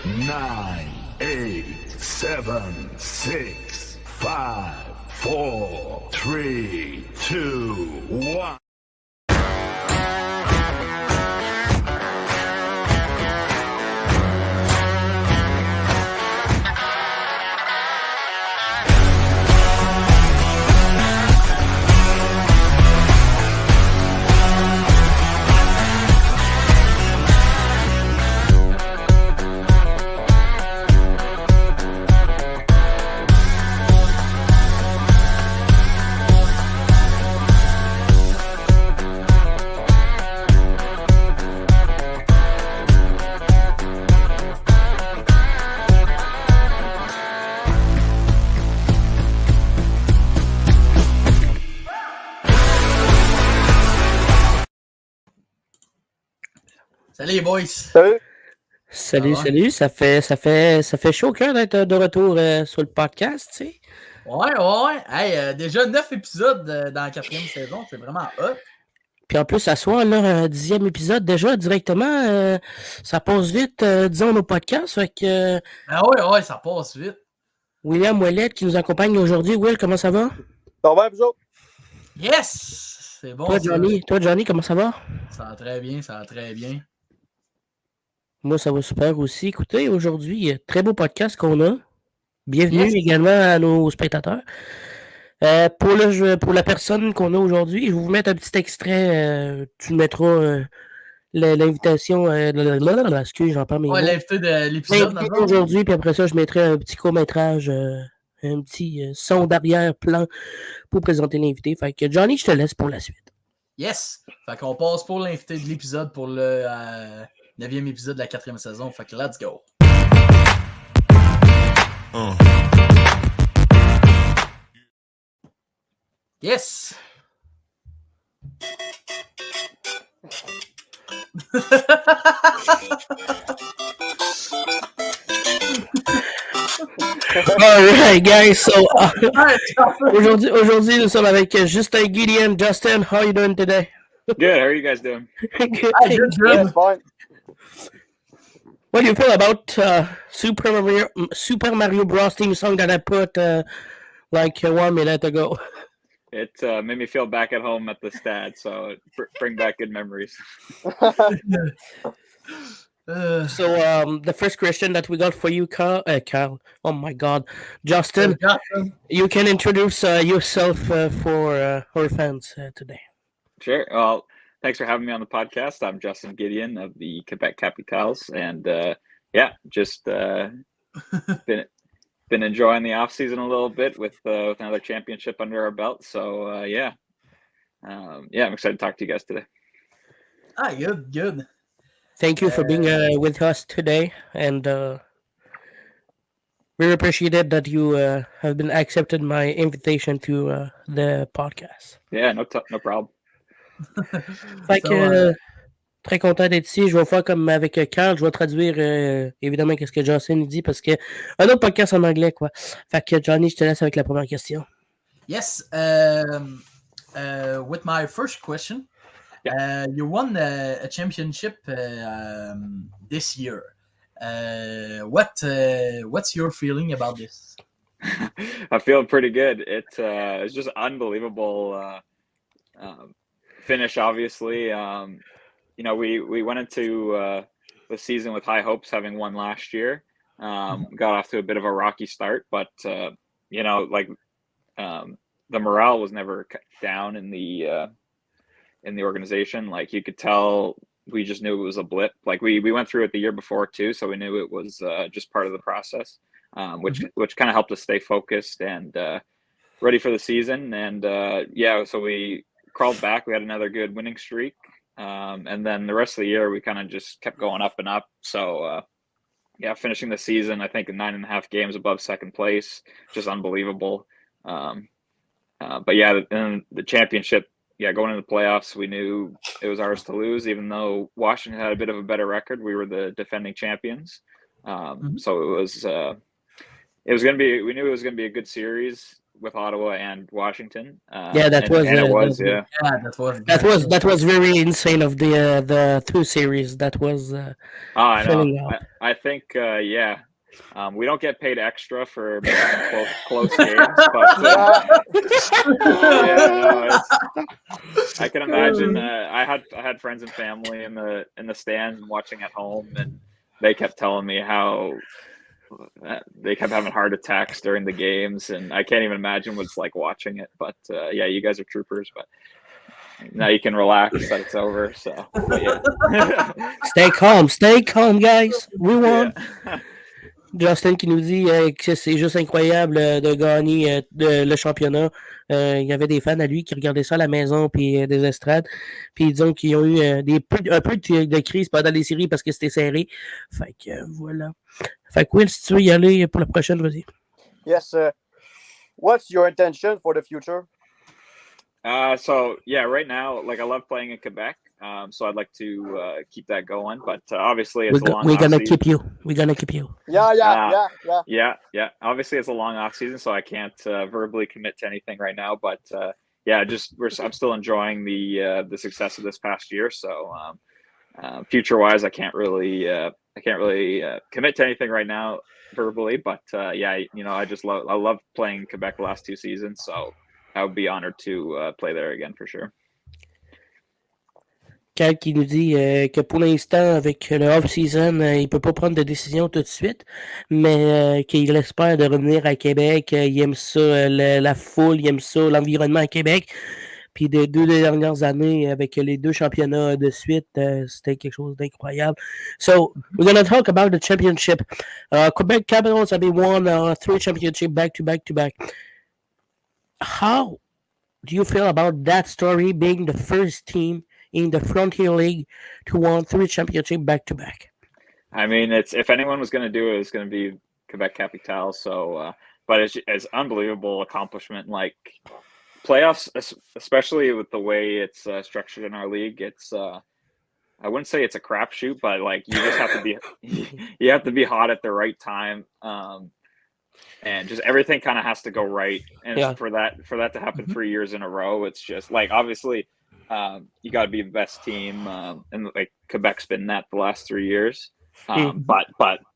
9, 8, 7, 6, 5, 4, 3, 2, 1. Salut les boys! Salut. Ça fait chaud au cœur d'être de retour sur le podcast, tu sais. Ouais. Hey, déjà 9 épisodes dans la 4e saison, c'est vraiment hot. Puis en plus, à soir, là, 10e épisode déjà directement, ça passe vite, disons, nos podcasts. Fait que, Ouais, ça passe vite. William Ouellette qui nous accompagne aujourd'hui. Will, comment ça va? Ça va, vous autres? Yes! C'est bon. Toi, Johnny, comment ça va? Ça va très bien. Moi, ça va super aussi. Écoutez, aujourd'hui, très beau podcast qu'on a. Bienvenue également à nos spectateurs. Pour la personne qu'on a aujourd'hui, je vais vous mettre un petit extrait. Tu mettras l'invitation. Excusez, j'en parle mes mots. L'invité de l'épisode. L'invité aujourd'hui, puis après ça, je mettrai un petit court-métrage, un petit son d'arrière-plan pour présenter l'invité. Fait que Johnny, je te laisse pour la suite. Yes! Fait qu'on passe pour l'invité de l'épisode pour le 9e épisode de la 4e saison. Fait que let's go! Yes! Alright, guys, so aujourd'hui, nous sommes avec Justin, Gideon. Justin, how are you doing today? Good. How are you guys doing? Good. Yeah, fine. What do you feel about Super Mario Bros. Theme song that I put like 1 minute ago? It made me feel back at home at the stat, so it bring back good memories. So the first question that we got for you, Carl. Oh my God, Justin. You can introduce yourself for our fans today. Sure. Well, thanks for having me on the podcast. I'm Justin Gideon of the Quebec Capitals, and just been enjoying the off season a little bit with another championship under our belt. So I'm excited to talk to you guys today. Good. Thank you for being with us today, and we appreciate it that you have been accepted my invitation to the podcast. Yeah, no problem. Fait que, très content d'être ici. Je vais faire comme avec Carl, je vais traduire évidemment qu'est-ce que Justin dit parce que un autre podcast en anglais, quoi. Fait que Johnny, je te laisse avec la première question. Yes. With my first question, you won a championship this year. What's your feeling about this? I feel pretty good. It's just unbelievable finish. Obviously, we went into the season with high hopes, having won last year. Got off to a bit of a rocky start, but the morale was never down in the organization. Like, you could tell, we just knew it was a blip. Like, we went through it the year before too, so we knew it was just part of the process, which kind of helped us stay focused and ready for the season. And so we crawled back. We had another good winning streak, and then the rest of the year we kind of just kept going up and up. So finishing the season, I think, in 9.5 games above second place, just unbelievable. But then the championship, going into the playoffs, we knew it was ours to lose. Even though Washington had a bit of a better record, we were the defending champions. So it was going to be. We knew it was going to be a good series. with Ottawa and Washington. Yeah, that was. And it was, yeah. Yeah, That was very insane of the 2 series. That was. I know. filling up. I think, yeah. We don't get paid extra for making close games, but yeah, I can imagine. I had friends and family in the stands and watching at home, and they kept telling me how they kept having heart attacks during the games, and I can't even imagine what it's like watching it. But yeah, you guys are troopers. But now you can relax that it's over. So, but yeah. Stay calm, guys. We won. Yeah. Justin qui nous dit que c'est juste incroyable de gagner le championnat. Il y avait des fans à lui qui regardaient ça à la maison puis des estrades. Puis disons qu'ils ont eu un peu de crise pendant les séries parce que c'était serré. Fait que voilà. Fait que Will, si tu veux y aller pour la prochaine, vas-y. Yes. What's your intention for the future? So yeah, right now, like I love playing in Quebec. So I'd like to keep that going, but obviously it's a long. We're gonna keep you. We're gonna keep you. Yeah. Obviously, it's a long off season, so I can't verbally commit to anything right now. But yeah, I'm still enjoying the success of this past year. So future wise, I can't really commit to anything right now verbally. But yeah, I love playing Quebec the last 2 seasons, so I would be honored to play there again for sure. Cal qui nous dit que pour l'instant, avec le off-season, il ne peut pas prendre de décision tout de suite, mais qu'il espère de revenir à Québec. Il aime ça, la foule, il aime ça, l'environnement à Québec. Puis des 2 dernières années, avec les 2 championnats de suite, c'était quelque chose d'incroyable. So, we're going to talk about the championship. Quebec Capitals have won 3 championships back-to-back. How do you feel about that story being the first team in the Frontier League to win 3 championships back-to-back? I mean, if anyone was going to do it, it's going to be Quebec Capital. So, but it's unbelievable accomplishment. Like playoffs, especially with the way it's structured in our league, it's I wouldn't say it's a crapshoot, but like you just have to be hot at the right time. And just everything kind of has to go right. And for that to happen 3 years in a row, it's just like obviously. You got to be the best team, and like Quebec's been that the last 3 years. But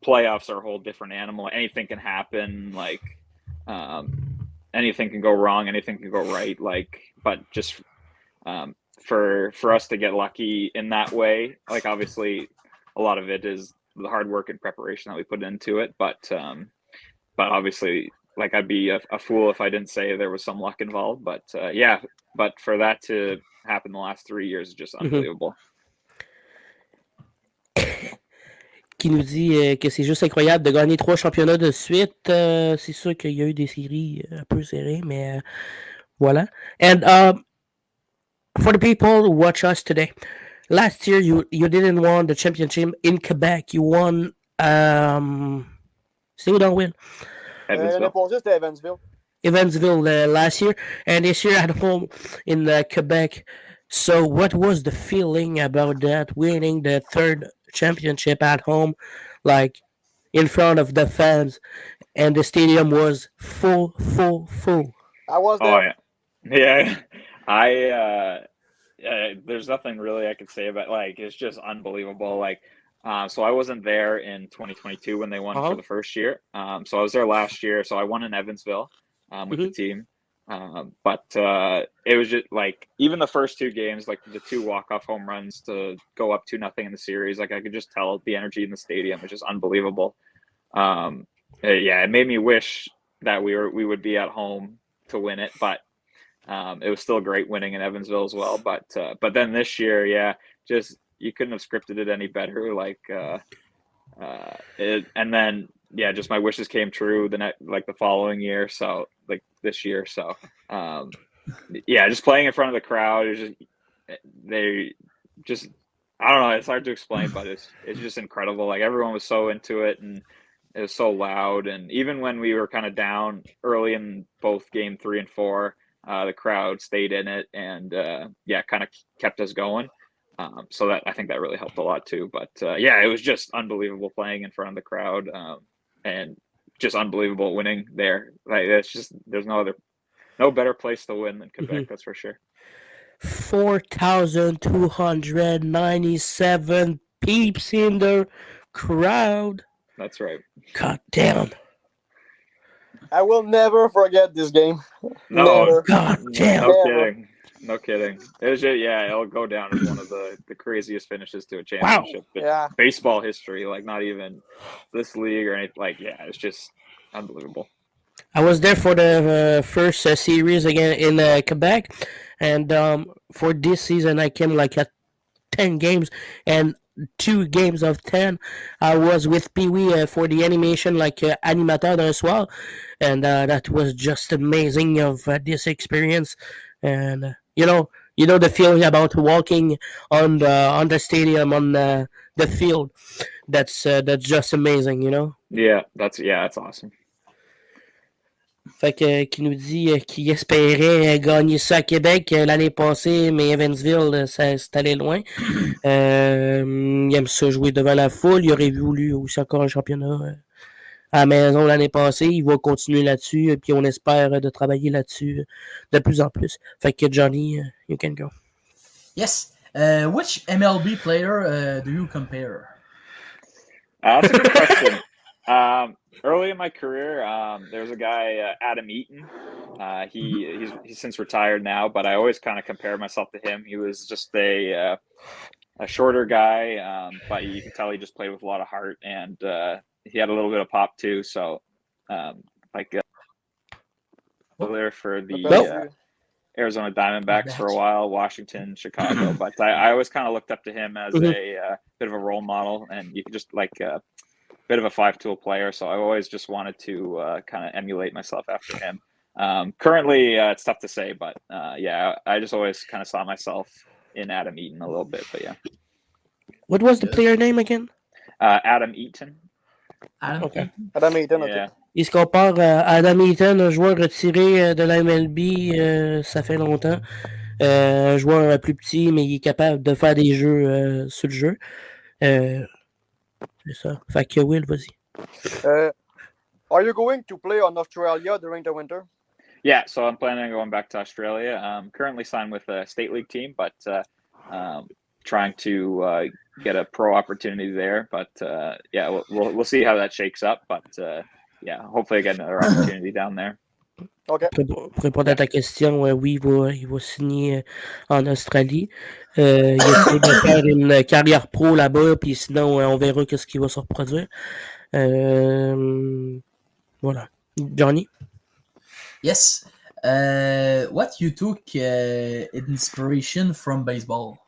playoffs are a whole different animal. Anything can happen. Like anything can go wrong. Anything can go right. Like, but just for us to get lucky in that way, like obviously a lot of it is the hard work and preparation that we put into it. But obviously, like I'd be a fool if I didn't say there was some luck involved. But yeah, but for that to happen the last 3 years is just unbelievable. Qui nous dit que c'est juste incroyable de gagner 3 championnats de suite. C'est sûr qu'il y a eu des séries un peu serrées, mais voilà. And for the people who watch us today, last year you didn't win the championship in Quebec. You won. Stay with Will. Evansville last year, and this year at home in Quebec. So what was the feeling about that, winning the 3rd championship at home, like in front of the fans, and the stadium was full? I was there. Oh yeah. There's nothing really I could say about like it's just unbelievable. Like so I wasn't there in 2022 when they won for the first year. So I was there last year. So I won in Evansville. With the team. But it was just like even the first 2 games, like the 2 walk-off home runs to go up 2-0 in the series, like I could just tell the energy in the stadium was just unbelievable. Yeah, it made me wish that we would be at home to win it, but it was still great winning in Evansville as well. But then this year, yeah, just you couldn't have scripted it any better. Like and then yeah, just my wishes came true the following year. So like this year. So yeah, just playing in front of the crowd is just I don't know. It's hard to explain, but it's just incredible. Like everyone was so into it and it was so loud. And even when we were kind of down early in both game 3 and 4, the crowd stayed in it and yeah, kind of kept us going. So that I think that really helped a lot too. But yeah, it was just unbelievable playing in front of the crowd and just unbelievable winning there. Like it's just there's no other no better place to win than Quebec, that's for sure. 4,297 peeps in the crowd. That's right. God damn. I will never forget this game. No, Never. God damn. no Never. kidding. No kidding. It was just, it'll go down as one of the craziest finishes to a championship in Yeah. baseball history. Like, not even this league or anything. Like, it's just unbelievable. I was there for the first series again in Quebec, and for this season I came like at 10 games, and 2 games of 10 I was with Pee Wee for the animation like animateur d'un soir, and that was just amazing of this experience. And you know the feeling about walking on the stadium, on the field. That's just amazing, Yeah, that's awesome. Fait que qui nous dit qu'il espérait gagner ça à Québec l'année passée, mais Evansville, ça c'est allé loin. Il aime ça jouer devant la foule. Il aurait voulu aussi encore un championnat à la maison l'année passée. Il va continuer là-dessus, puis on espère de travailler là-dessus de plus en plus. Fait que Johnny, you can go. Yes. Which MLB player do you compare? That's a good question. Early in my career, there was a guy, Adam Eaton. He's since retired now, but I always kind of compared myself to him. He was just a shorter guy, but you can tell he just played with a lot of heart, and he had a little bit of pop too. So, there for the Arizona Diamondbacks for a while, Washington, Chicago. But I always kind of looked up to him as a bit of a role model, and you could just bit of a 5-tool player, so I always just wanted to kind of emulate myself after him. Currently, it's tough to say, but I just always kind of saw myself in Adam Eaton a little bit, but yeah. What was the player name again? Adam Eaton. Adam Eaton. Adam Eaton, okay. Yeah. Il se compare à Adam Eaton, un joueur retiré de la MLB, ça fait longtemps. Un joueur plus petit, mais il est capable de faire des jeux sur le jeu. C'est ça. Fait que Will, vas-y. Are you going to play on Australia during the winter? Yeah, so I'm planning on going back to Australia. I'm currently signed with a state league team, but trying to get a pro opportunity there. But we'll see how that shakes up. But hopefully I get another opportunity down there. Okay. Pour répondre à ta question, oui, il va signer en Australie. Il essaie de faire une carrière pro là-bas, puis sinon, on verra ce qui va se reproduire. Voilà. Johnny? Yes. What you took inspiration from baseball?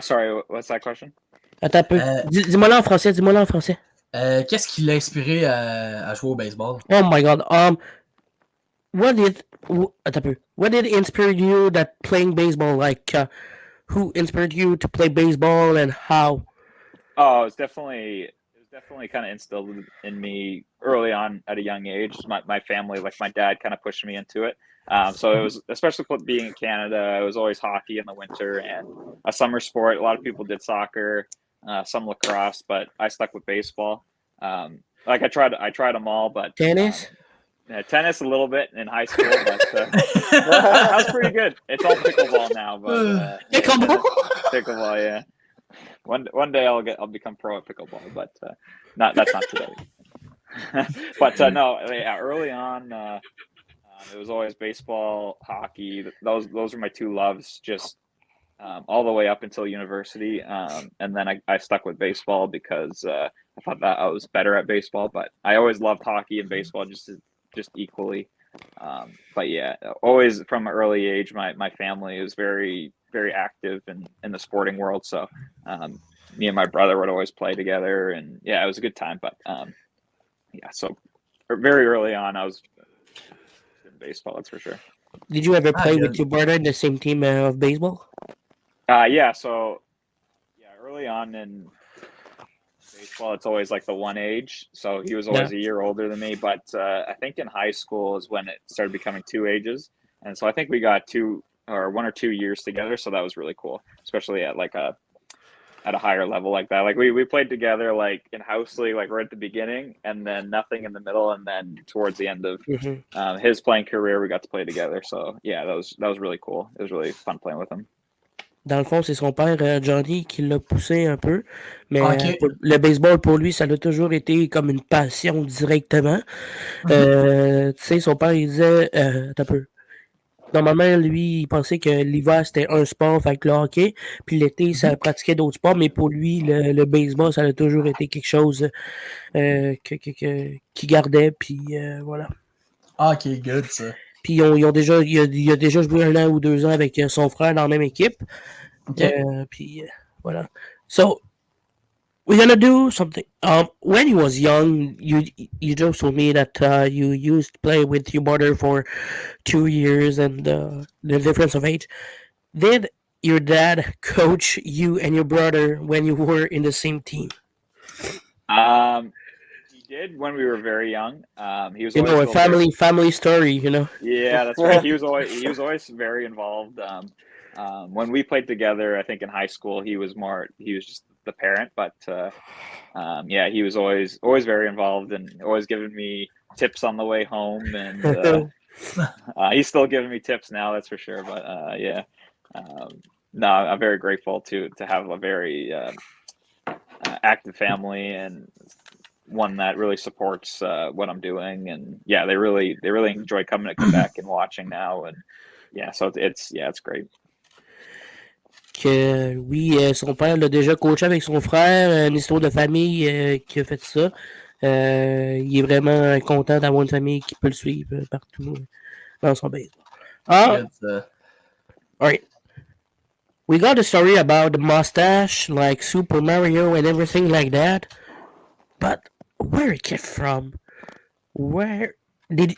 Sorry, what's that question? Attends un peu. Dis-moi-le en français, Qu'est-ce qui l'a inspiré à jouer au baseball? Oh my God. What did inspire you that playing baseball? Like, who inspired you to play baseball and how? Oh, it was definitely kind of instilled in me early on at a young age. My family, like my dad, kind of pushed me into it. So it was, especially being in Canada, it was always hockey in the winter and a summer sport. A lot of people did soccer, some lacrosse, but I stuck with baseball. I tried them all, but Tennis? Tennis a little bit in high school, but that was pretty good. It's all pickleball now, but pickleball, yeah. One day I'll become pro at pickleball, but that's not today. But early on, it was always baseball, hockey. Those were my two loves, just all the way up until university. And then I stuck with baseball because I thought that I was better at baseball. But I always loved hockey and baseball just equally. But yeah, always from an early age, my family was very, very active in the sporting world. So me and my brother would always play together, and yeah, it was a good time. But so very early on, I was in baseball, that's for sure. Did you ever play with your brother in the same team of baseball? Early on in baseball, it's always like the one age. So he was always a year older than me. But I think in high school is when it started becoming 2 ages. And so I think we got 1 or 2 years together. So that was really cool, especially at like a at a higher level like that. Like we played together like in house league, like right at the beginning, and then nothing in the middle, and then towards the end of his playing career, we got to play together. So yeah, that was really cool. It was really fun playing with him. Dans le fond, c'est son père, Johnny, qui l'a poussé un peu. Mais le baseball, pour lui, ça a toujours été comme une passion directement. Tu sais, son père, il disait... un peu. Normalement, lui, il pensait que l'hiver, c'était un sport, fait que le hockey, puis l'été, ça pratiquait d'autres sports, mais pour lui, le baseball, ça a toujours été quelque chose qu'il gardait, puis voilà. Ok, good, ça. Puis il a déjà joué 1 an ou 2 ans avec son frère dans la même équipe. Puis voilà. So, we're gonna do something. When he was young, you just told me that you used to play with your brother for 2 years and the difference of age. Did your dad coach you and your brother when you were in the same team? He did when we were very young. He was a family story, you know. Yeah, that's right. He was always very involved. When we played together, I think in high school, he was just the parent, but yeah, he was always very involved and always giving me tips on the way home, and he's still giving me tips now, that's for sure. But yeah, no, I'm very grateful to have a very active family and one that really supports what I'm doing, and yeah, they really enjoy coming back and watching now, and yeah, so it's great. Que oui, son père l'a déjà coaché avec son frère, une histoire de famille qui a fait ça. Il est vraiment content d'avoir une famille qui peut le suivre partout dans son baseball. Alright. We got a story about the mustache, like Super Mario and everything like that. But where it came from? When the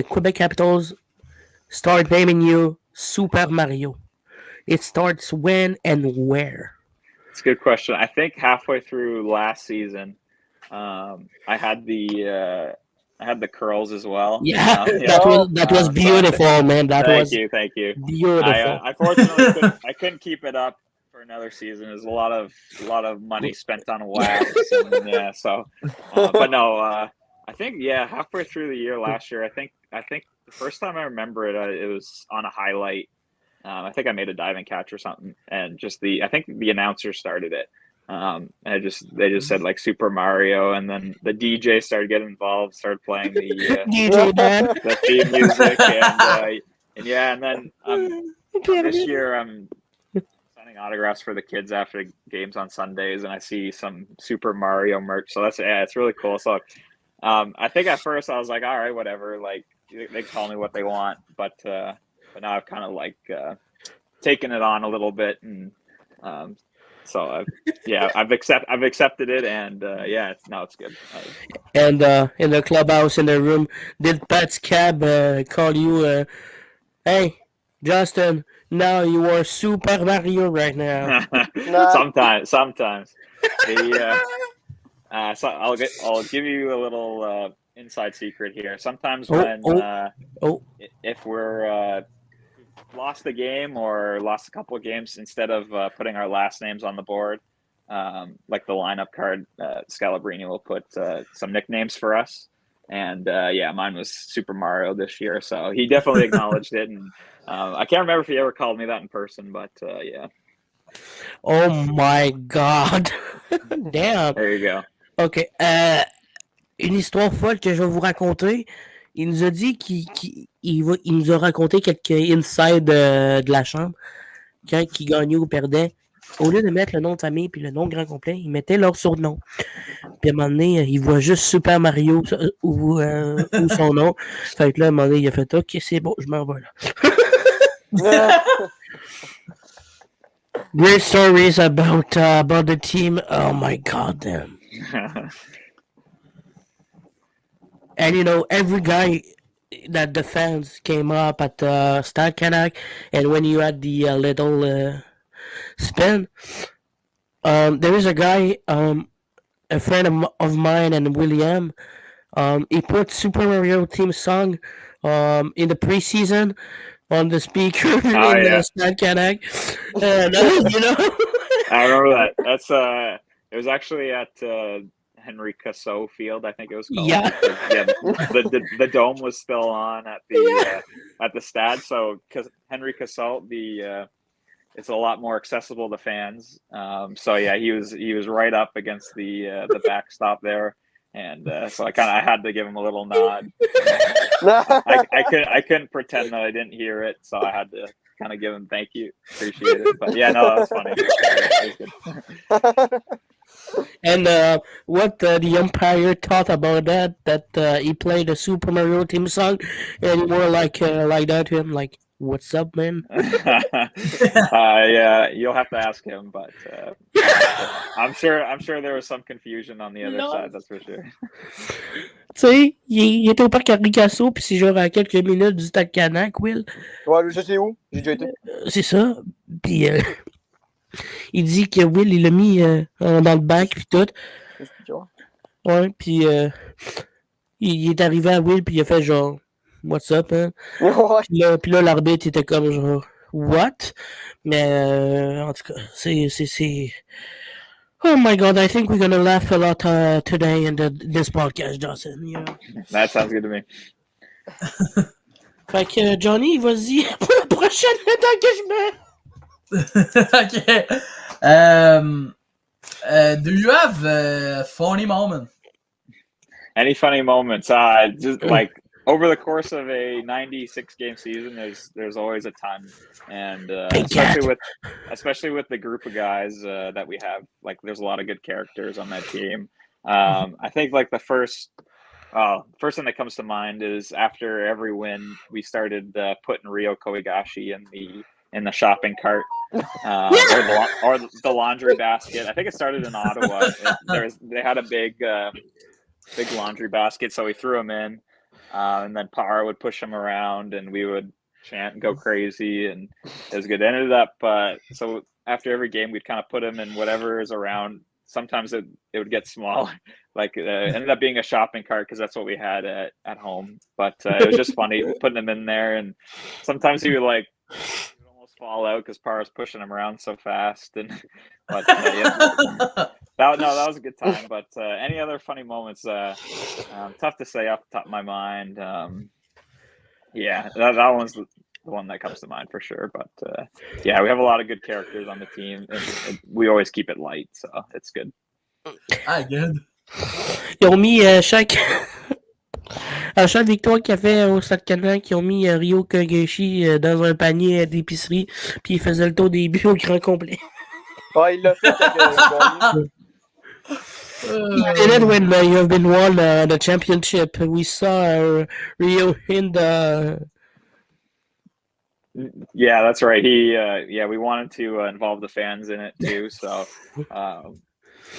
Quebec Capitals start naming you Super Mario? It starts when and where? It's a good question. I think halfway through last season, I had the curls as well. Yeah, that was beautiful, man. Thank you. Beautiful. Unfortunately, I couldn't keep it up for another season. There's a lot of money spent on wax. And, yeah, so, but no, I think halfway through the year last year, I think the first time I remember it, it was on a highlight. I think I made a diving catch or something, and I think the announcer started it. And they just said like Super Mario, and then the DJ started getting involved, started playing the DJ band, the theme music, and yeah, and then this year I'm signing autographs for the kids after games on Sundays, and I see some Super Mario merch, so it's really cool. So I think at first I was like, all right, whatever, like they call me what they want, but now I've kind of like taken it on a little bit, and so I've accepted it, and it's good. And in the clubhouse, in the room, did Pat's cab call you? Hey, Justin, now you are Super Mario right now. Sometimes. So I'll give you a little inside secret here. Sometimes if we're lost a game or lost a couple of games, instead of putting our last names on the board, like the lineup card, Scalabrini will put some nicknames for us, and mine was Super Mario this year, so he definitely acknowledged it, and I can't remember if he ever called me that in person, but yeah. Oh my God. Damn. There you go. Ok, une histoire folle que je vais vous raconter. Il nous a dit qu'il nous a raconté quelques insides de la chambre quand il gagnait ou perdait. Au lieu de mettre le nom de famille puis le nom grand complet, il mettait leur surnom. Puis à un moment donné, il voit juste Super Mario ou son nom. Fait que là, à un moment donné, il a fait OK, c'est bon, je m'en vais là. Great stories about the team. Oh my God, damn. And you know, every guy that the fans came up at Stade Canac, and when you had the little spin, there is a guy, a friend of mine and William, he put Super Mario theme song in the preseason on the speaker in the Stade Canac, and you know. I remember that. That's it was actually at Henry Cassot Field, I think it was called. Yeah. Yeah, the dome was still on at the stad. So because Henry Cassot, it's a lot more accessible to fans. So yeah, he was right up against the backstop there, and so I had to give him a little nod. I couldn't pretend that I didn't hear it, so I had to kind of give him thank you, appreciate it. But yeah, no, that's funny. That was good. And what the umpire thought about that he played the Super Mario theme song, and more like that to him, like, "What's up, man?" Yeah, you'll have to ask him, but I'm sure there was some confusion on the other side, that's for sure. Tu sais, il était au parc Henri Cassot, puis c'est genre à quelques minutes du Stade Canac, Will. Ouais, je sais où. J'ai déjà été. C'est ça. Puis il dit que Will, il l'a mis dans le bac, puis tout. Ouais, puis il est arrivé à Will, puis il a fait genre, "What's up, hein?" Ouais. Puis là, l'arbitre était comme genre, "What?" Mais en tout cas, c'est. Oh my God, I think we're gonna laugh a lot today in this podcast, Johnson. Yeah. That sounds good to me. Fait que Johnny, vas-y pour la prochaine Okay. Do you have a funny moment? Any funny moments? Just like over the course of a 96-game season, there's always a ton, and especially with the group of guys that we have. Like, there's a lot of good characters on that team. I think like the first thing that comes to mind is after every win, we started putting Ryo Koigashi in the shopping cart or the laundry basket. I think it started in Ottawa. They had a big laundry basket, so we threw him in. And then Parr would push him around, and we would chant and go crazy, and it was good. It ended up so after every game, we'd kind of put him in whatever is around. Sometimes it would get smaller, like it ended up being a shopping cart because that's what we had at home. But it was just funny putting him in there, and sometimes he would almost fall out because Parr was pushing him around so fast. And but yeah. That was a good time. But any other funny moments? Tough to say off the top of my mind. Yeah, that one's the one that comes to mind for sure. But yeah, we have a lot of good characters on the team, and we always keep it light, so it's good. Good. Ils ont mis à chaque victoire qu'il y avait au Stade Canac, ils ont mis Ryo Koigashi dans un panier d'épicerie, puis il faisait le tour des buts au grand complet. Ouais, il l'a fait avec He did it when you have been won the championship. We saw Rio in the. Yeah, that's right. We wanted to involve the fans in it too. So,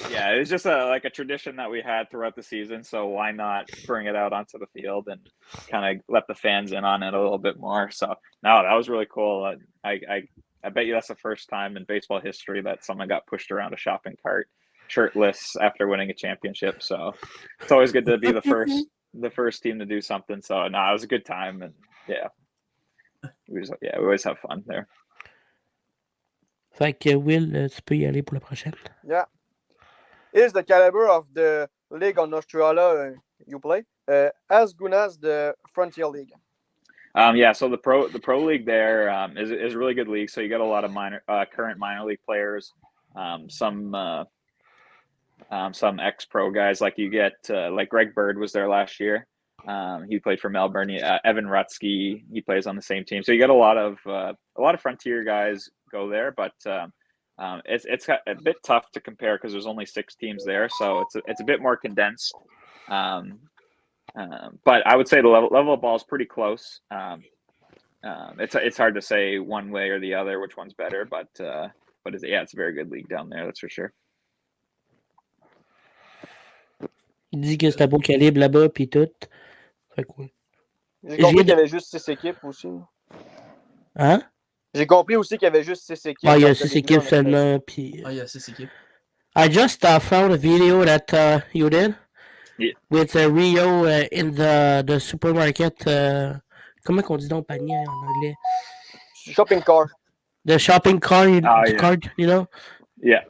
yeah, it was just a tradition that we had throughout the season. So why not bring it out onto the field and kind of let the fans in on it a little bit more? So no, that was really cool. I bet you that's the first time in baseball history that someone got pushed around a shopping cart shirtless after winning a championship. So it's always good to be the first team to do something. So no, it was a good time, and yeah, we always have fun there. Fait que Will, tu peux y aller pour la prochaine. Yeah. Is the caliber of the league on Australia you play as good as the Frontier League? Yeah, so the pro league there is a really good league. So you got a lot of current minor league players, some ex-pro guys. Like you get like Greg Bird was there last year. He played for Melbourne. Evan Rutsky, he plays on the same team. So you got a lot of Frontier guys go there, but it's a bit tough to compare because there's only 6 teams there, so it's a bit more condensed. But I would say the level of ball is pretty close. It's hard to say one way or the other which one's better, but it's a very good league down there, that's for sure. Il dit que c'est un beau calibre là-bas, puis tout. Fait cool. J'ai compris qu'il y avait juste 6 équipes aussi. Hein? J'ai compris aussi qu'il y avait juste 6 équipes. Ah, il y a 6 équipes seulement, puis... Ah, il y a 6 équipes. I just found a video that you did. Yeah. With Rio in the supermarket. Comment qu'on dit donc panier en anglais? Shopping cart. The shopping cart, yeah. cart, you know? Yeah.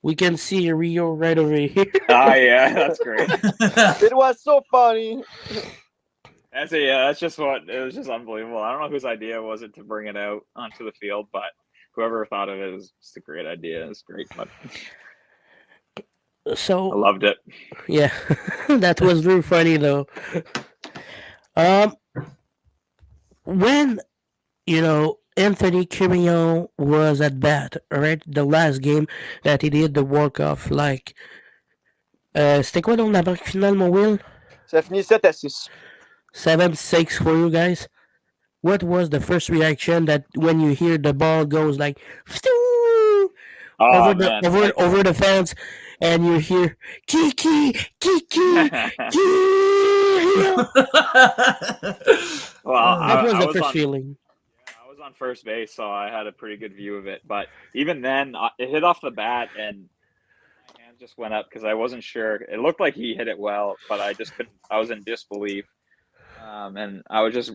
We can see Rio right over here. Yeah, that's great. It was so funny. That's just what it was just unbelievable. I don't know whose idea was it to bring it out onto the field, but whoever thought of it was just a great idea. It's great. But So I loved it. yeah, that was very funny though. When Anthony Gideon was at bat, right? The last game that he did the walk-off, like c'était quoi donc la marque finale, mon Will? Ça finit 7-6. 7-6 for you guys. What was the first reaction that when you hear the ball goes like over the fence, and you hear Kiki, Kiki, Well, that was the was first on, feeling. I was on first base, so I had a pretty good view of it. But even then, it hit off the bat, and my hand just went up because I wasn't sure. It looked like he hit it well, but I just couldn't. I was in disbelief, and I was just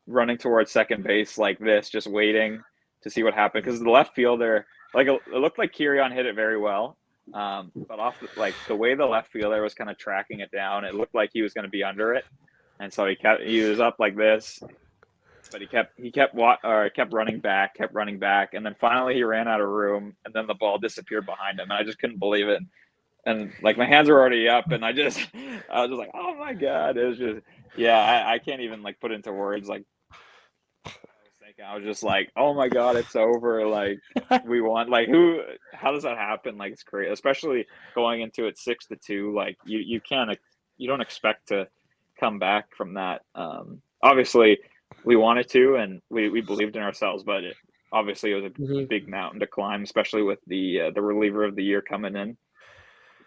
running towards second base like this, just waiting to see what happened. Because the left fielder, like it looked like Gideon hit it very well, but off the way the left fielder was kind of tracking it down, it looked like he was going to be under it, and so he was up like this. But he kept running back, and then finally he ran out of room, and then the ball disappeared behind him, and I just couldn't believe it. And like my hands were already up, and I was just like, oh my god, it was just I can't even like put into words like what I was thinking. I was just like, oh my god, it's over, like we won. Like how does that happen? Like it's crazy, especially going into it 6-2. Like you don't expect to come back from that. Obviously we wanted to, and we believed in ourselves, but obviously it was a big mountain to climb, especially with the reliever of the year coming in.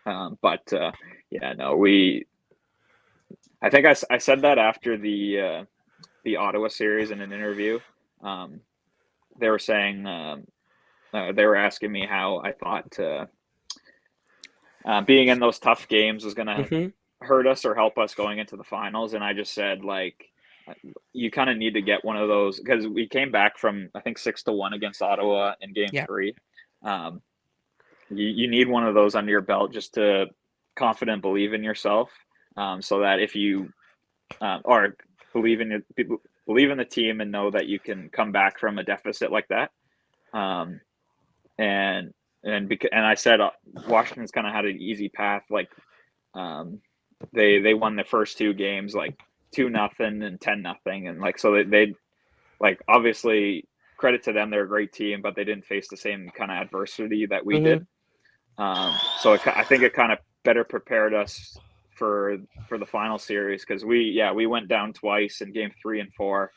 I think I said that after the Ottawa series in an interview. They were saying they were asking me how I thought being in those tough games was going to hurt us or help us going into the finals, and I just said, like, you kind of need to get one of those, because we came back from I think 6-1 against Ottawa in Game 3. You need one of those under your belt just to believe in yourself, so that if you or believe in the team and know that you can come back from a deficit like that. And I said Washington's kind of had an easy path. Like they won the first two games like 2-0 and 10-0, and like so they like, obviously credit to them, they're a great team, but they didn't face the same kind of adversity that we did. So I think it kind of better prepared us for the final series, because we went down twice in Game 3 and 4,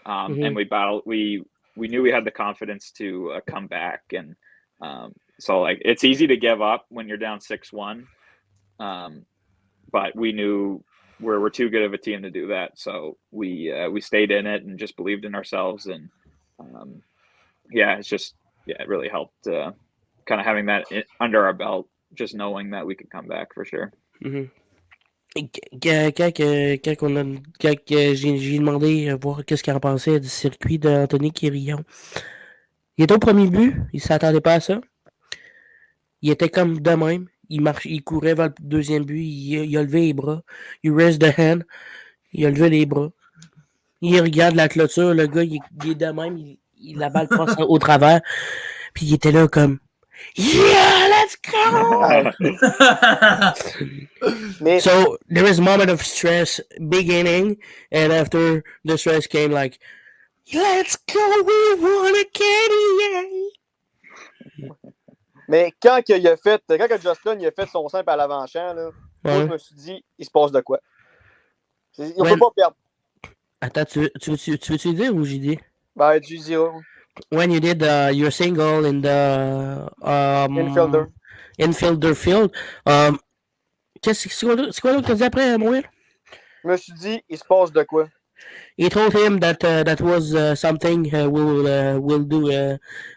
and we battled. We knew we had the confidence to come back, and so like it's easy to give up when you're down 6-1, but we knew we're too good of a team to do that. So we stayed in it and just believed in ourselves, and it really helped kind of having that under our belt, just knowing that we could come back for sure. Quand j'ai demandé voir qu'est-ce qu'il en pensait du circuit d'Anthony Gideon, il était au premier but, il s'attendait pas à ça. Il était comme de même. Il courait vers le deuxième but, il a levé les bras. Il raise the hand, il a levé les bras. Il regarde la clôture, le gars, il est de même, la balle passe au travers. Puis il était là comme yeah, let's go! So there was a moment of stress beginning, and after the stress came like, let's go, we won again! Mais quand Justin il a fait son simple à l'avant-champ, là, moi je me suis dit, il se passe de quoi? On peut pas perdre. Attends, tu veux-tu dire ou j'ai dit? Ben, tu diras. When you did your single in the infielder field, c'est quoi que tu as dit après, Moïse? Je me suis dit, il se passe de quoi? He told him that was something we'll do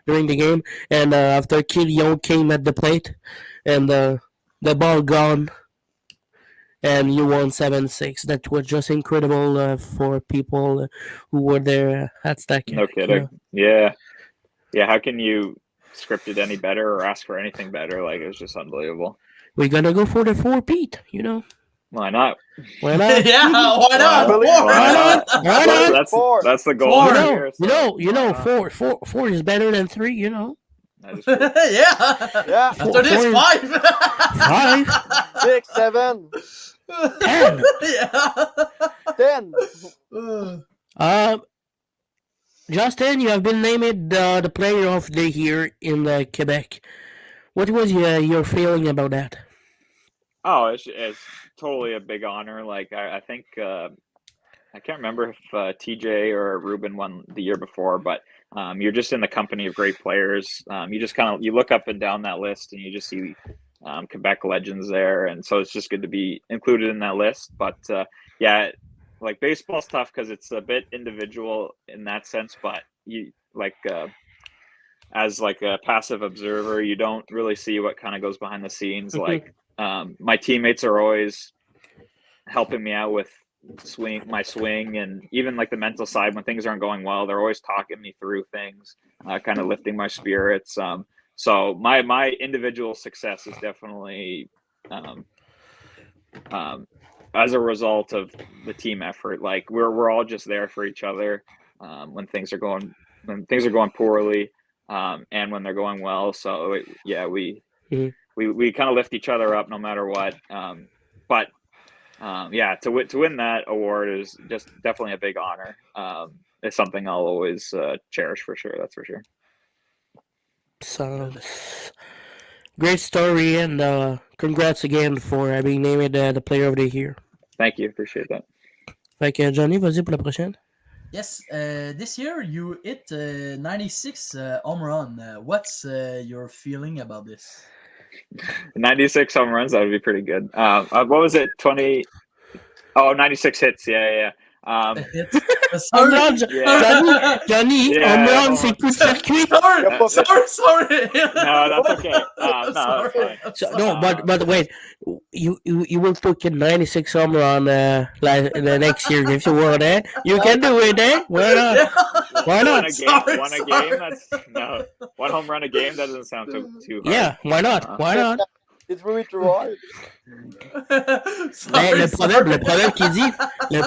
during the game, and after Gideon came at the plate, and the ball gone, and you won 7-6. That was just incredible for people who were there at that game. No kidding. Yeah. How can you scripted any better or asked for anything better. Like, it was just unbelievable. We're gonna go for the 4-peat, you know. Why not? Why not? Yeah, why not? Why Four. Why not? That's the goal Four. here. You know, four is better than 3, you know. That is true. Yeah. Yeah. After this, 5. 5, 6, 7, 10. Yeah. 10. Justin, you have been named the player of the year in Quebec. What was your feeling about that? Oh, it's totally a big honor. Like, I think I can't remember if TJ or Ruben won the year before, but you're just in the company of great players. You just you look up and down that list and you just see Quebec legends there. And so it's just good to be included in that list. But yeah, like, baseball's tough because it's a bit individual in that sense, but you as like a passive observer, you don't really see what kind of goes behind the scenes. Like, my teammates are always helping me out with my swing, and even like the mental side when things aren't going well, they're always talking me through things, kind of lifting my spirits. So my individual success is definitely as a result of the team effort. Like, we're all just there for each other when things are going poorly, and when they're going well. So we kind of lift each other up no matter what. But yeah, to win that award is just definitely a big honor. It's something I'll always cherish for sure. That's for sure. So, great story, and congrats again for being named the player of the year. Thank you. Appreciate that. Fait que Johnny, vas-y pour la prochaine. Yes, this year you hit 96 home run. What's your feeling about this? 96 home runs, that would be pretty good. What was it? 20? Oh, 96 hits. Yeah. Johnny, home run, c'est coup de circuit. Sorry. No, that's okay. No, that's fine. So, no, but wait, you will put 96 home run like the next year if you want, eh? You can do it, eh? Why not? Why not? One a game. That's no. One home run a game. That doesn't sound too hard. Yeah, why not? Why not? It's really too hard. Mais le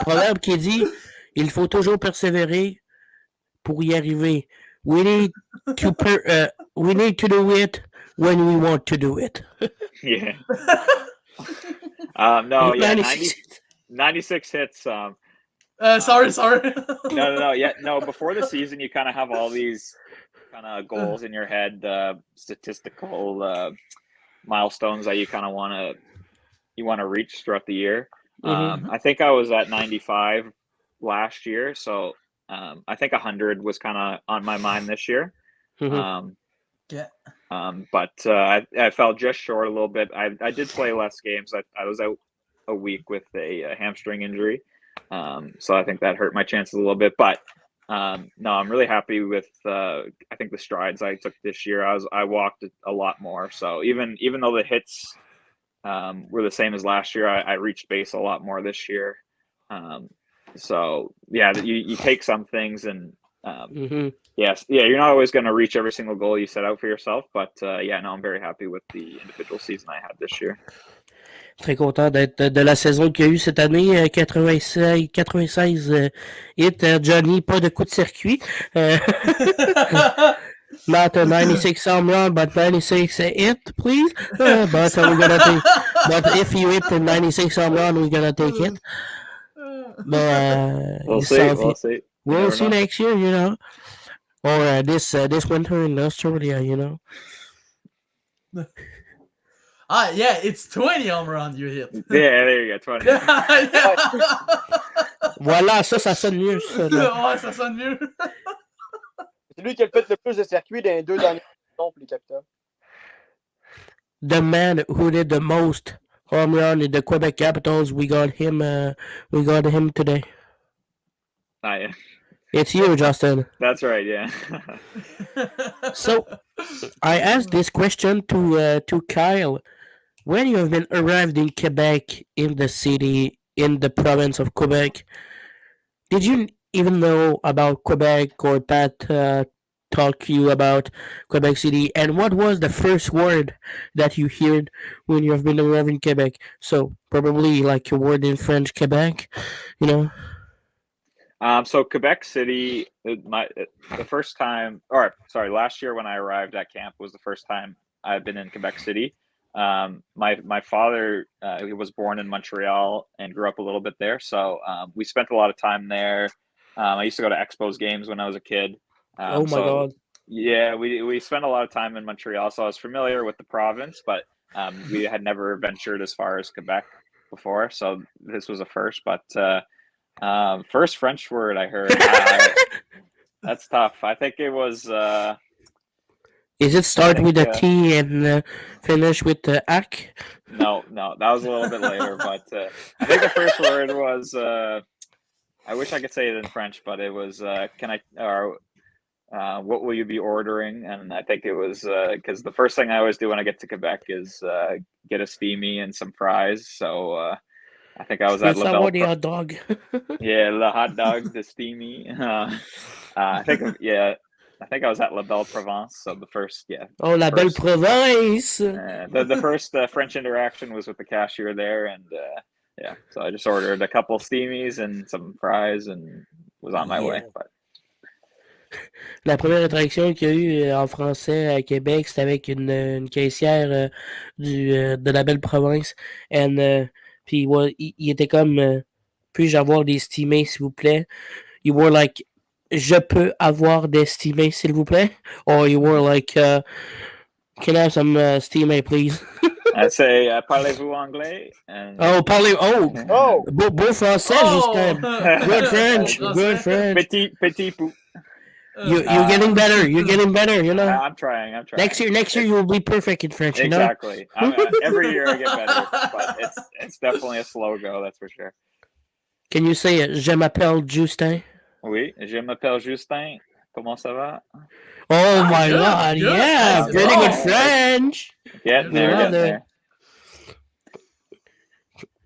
problème qui dit, il faut toujours persévérer pour y arriver. We need to do it when we want to do it. Yeah. No, yeah, 96 hits. Sorry. No. Yeah, no. Before the season, you kind of have all these kind of goals in your head, statistical milestones that you kind of want to reach throughout the year. I think I was at 95 last year, so I think 100 was kind of on my mind this year. Yeah. But I fell just short a little bit. I did play less games. I was out a week with a hamstring injury, so I think that hurt my chances a little bit. But no, I'm really happy with I think the strides I took this year. I walked a lot more. So even though the hits were the same as last year, I reached base a lot more this year. So yeah, you take some things and yes, yeah, you're not always going to reach every single goal you set out for yourself, but yeah, no, I'm very happy with the individual season I had this year. Très content d'être de la saison qu'il y a eu cette année, 96 hits. Johnny, pas de coup de circuit. Not a 96 home run, but 96 hit, please. But if you hit the 96 home run, we're gonna take it. But we'll see. We'll see next year, you know, or this winter in Australia, you know. Yeah, it's 20 home runs you hit. Yeah, there you go, 20. Voilà, ça sonne mieux. Ça, ouais, ça sonne mieux. C'est lui qui a fait le plus de circuits dans les 2 dernières saisons pour les Capitals. The man who did the most home run in the Quebec Capitals, we got him today. Yeah. It's you, Justin. That's right, yeah. So, I asked this question to Kyle. When you have been arrived in Quebec, in the city, in the province of Quebec, did you even know about Quebec or Pat talk to you about Quebec City, and what was the first word that you heard when you have been arrived in Quebec? So probably like a word in French, Quebec, you know. So Quebec City, the first time, or sorry, last year when I arrived at camp was the first time I've been in Quebec City. My father, he was born in Montreal and grew up a little bit there, so we spent a lot of time there. I used to go to Expos games when I was a kid. Oh my God. Yeah, we spent a lot of time in Montreal, so I was familiar with the province, but we had never ventured as far as Quebec before, so this was a first. But first French word I heard, that's tough. I think it was. Is it start think, with a T and finish with the ac? No, that was a little bit later. But I think the first word was. I wish I could say it in French, but it was. Can I? Or what will you be ordering? And I think it was because the first thing I always do when I get to Quebec is get a steamy and some fries. So I think I was at La Belle. Hot dog. Yeah, the hot dog, the steamy. I think I was at La Belle Provence. So the first, Oh, La Belle Province. The first French interaction was with the cashier there, and so I just ordered a couple steamies and some fries and was on my way. But la première interaction qu'il y a eu en français à Québec, c'était avec une caissière de la Belle Province. Puis il était comme, puis-je avoir des steamés, s'il vous plaît? You were like, je peux avoir des steamés, s'il vous plaît? Or you were like, can I have some steamés, please? I say, parlez-vous anglais? And... Beau français, Justin. Good French, good French. Petit pou. You're getting better. You're getting better. You know. I'm trying. Next year you will be perfect in French. You know? Exactly. Every year I get better, but it's definitely a slow go. That's for sure. Can you say Je m'appelle Justin? Oui, je m'appelle Justin. Comment ça va? Oh my God! Good. Yeah, pretty good French. Getting there.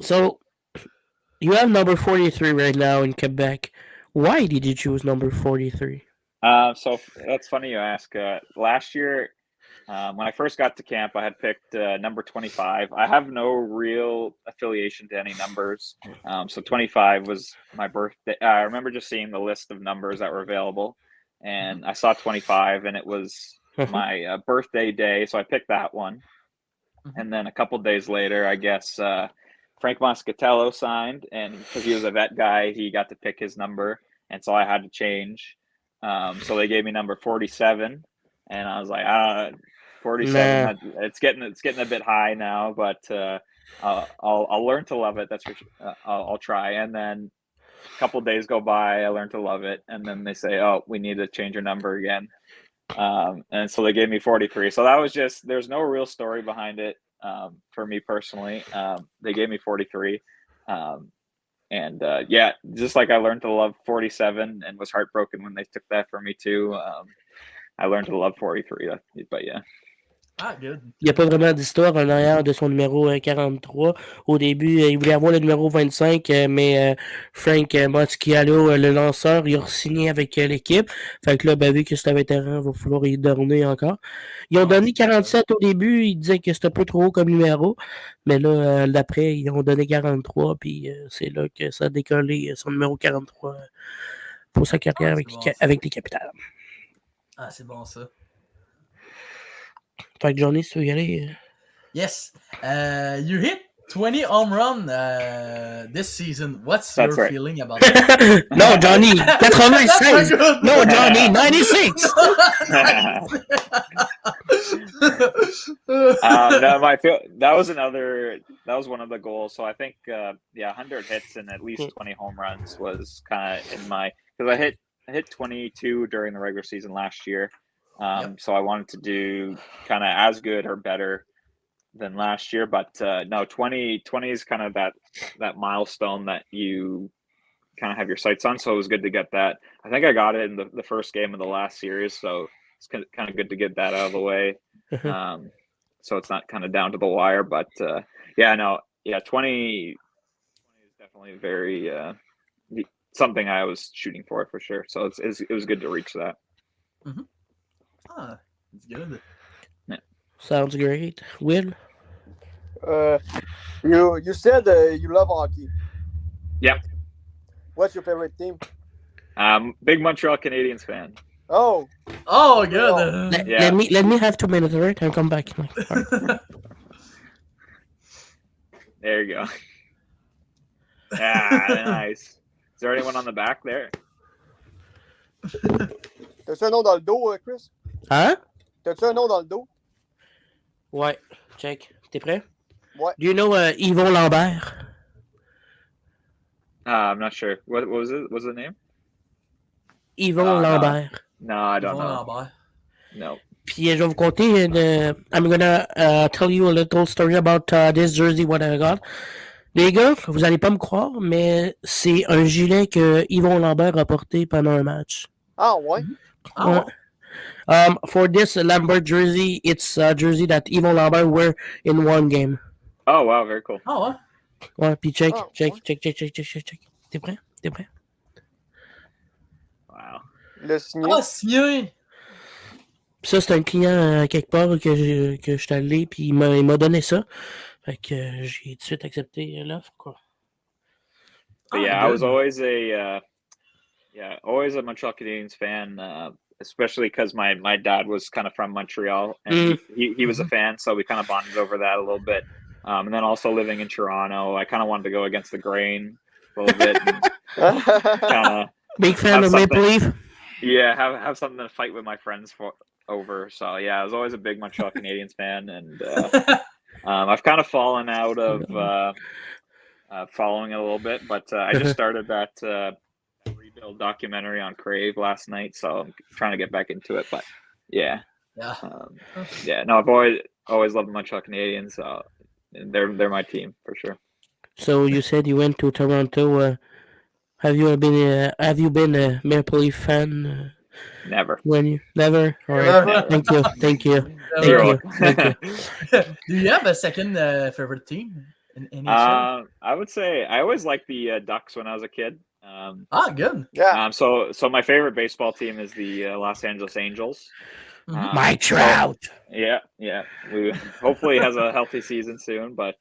So you have number 43 right now in Quebec. Why did you choose number 43? So that's funny you ask. Last year, when I first got to camp, I had picked number 25. I have no real affiliation to any numbers. So 25 was my birthday. I remember just seeing the list of numbers that were available, and I saw 25, and it was my birthday day, so I picked that one. And then a couple days later, I guess Frank Moscatello signed, and because he was a vet guy, he got to pick his number, and so I had to change. So they gave me number 47, and I was like, 47. Nah. It's getting a bit high now, but I'll learn to love it. That's for sure. I'll try. And then a couple days go by, I learned to love it, and then they say, "Oh, we need to change your number again." And so they gave me 43. So that was just, there's no real story behind it for me personally. They gave me 43. And just like I learned to love 47 and was heartbroken when they took that from me too. I learned to love 43, but yeah. Ah, good. Il n'y a pas vraiment d'histoire en arrière de son numéro 43. Au début, il voulait avoir le numéro 25, mais Frank Moscatello, le lanceur, il a signé avec l'équipe. Fait que là, vu que c'était vétéran, il va falloir y donner encore. Ils ont donné 47 au début, ils disaient que c'était un peu trop haut comme numéro. Mais là, d'après, ils ont donné 43, puis c'est là que ça a décollé son numéro 43 pour sa carrière avec les Capitals. Ah, c'est bon ça. Fait que Johnny, tu veux y aller? Yes. You hit 20 home run this season. What's your feeling about that? No, Johnny, 96. No, Johnny, 96. That was one of the goals. So I think 100 hits and at least 20 home runs was kind of in my, because I hit 22 during the regular season last year. So I wanted to do kind of as good or better than last year, but no, 20 is kind of that milestone that you kind of have your sights on. So it was good to get that. I think I got it in the first game of the last series, so it's kind of good to get that out of the way. So it's not kind of down to the wire, but 20 is definitely very something I was shooting for sure. So it was good to reach that. Ah, it's good. Sounds great. Will? You said you love hockey. Yep. What's your favorite team? Big Montreal Canadiens fan. Oh, Oh, Montreal. good. Yeah. Let me have 2 minutes, alright? I'll come back. All right. There you go. Yeah, nice. Is there anyone on the back there? T'as-tu un nom dans le dos, Chris? Hein? T'as-tu un nom dans le dos? Ouais. Check. T'es prêt? Ouais. Do you know Yvon Lambert? I'm not sure. What was it? What's the name? Yvon Lambert. No, I don't Yvon know. Lambert. No. Puis je vais vous conter I'm gonna tell you a little story about this jersey what I got. Les gars, vous allez pas me croire, mais c'est un gilet que Yvon Lambert a porté pendant un match. Ah, ouais? Ah, ouais. For this Lambert jersey, it's a jersey that Yvon Lambert wear in one game. Oh, wow, very cool. Ah, ouais. Ouais, puis check. Ouais. T'es prêt? T'es prêt? Wow. Le signé. Ah, signé. Puis ça, c'est un client quelque part que je suis allé, puis il m'a donné ça. Fait que j'ai tout de suite accepté l'offre, quoi. But yeah, I was always a Montreal Canadiens fan, especially because my dad was kind of from Montreal and he was a fan, so we kind of bonded over that a little bit. And then also living in Toronto, I kind of wanted to go against the grain a little bit. Kind of Big fan of Maple Leaf. Yeah, have something to fight with my friends over. So yeah, I was always a big Montreal Canadiens fan, and I've kind of fallen out of following it a little bit, but I just started that rebuild documentary on Crave last night, so I'm trying to get back into it. But yeah, no, I've always loved the Montreal Canadiens, so they're my team for sure. So you said you went to Toronto. Have you been a Maple Leaf fan? Never. Never? All right. Never. Thank you. Never. Thank you. Do you have a second favorite team in NHL? I would say I always liked the Ducks when I was a kid. Good. Yeah. So my favorite baseball team is the Los Angeles Angels. Mike Trout. Yeah. We hopefully has a healthy season soon, but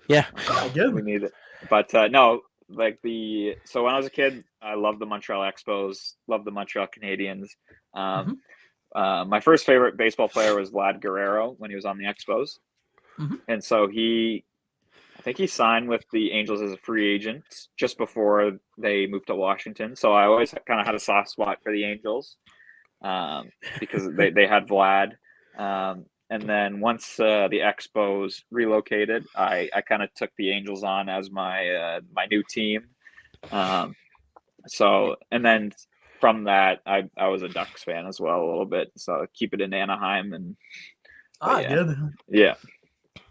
yeah, good. We need it. But no, so when I was a kid, I loved the Montreal Expos, loved the Montreal Canadiens. My first favorite baseball player was Vlad Guerrero when he was on the Expos, and so I think he signed with the Angels as a free agent just before they moved to Washington. So I always kind of had a soft spot for the Angels because they had Vlad. And then once the Expos relocated, I kind of took the Angels on as my new team. So and then from that, I was a Ducks fan as well a little bit. So keep it in Anaheim and good. Yeah.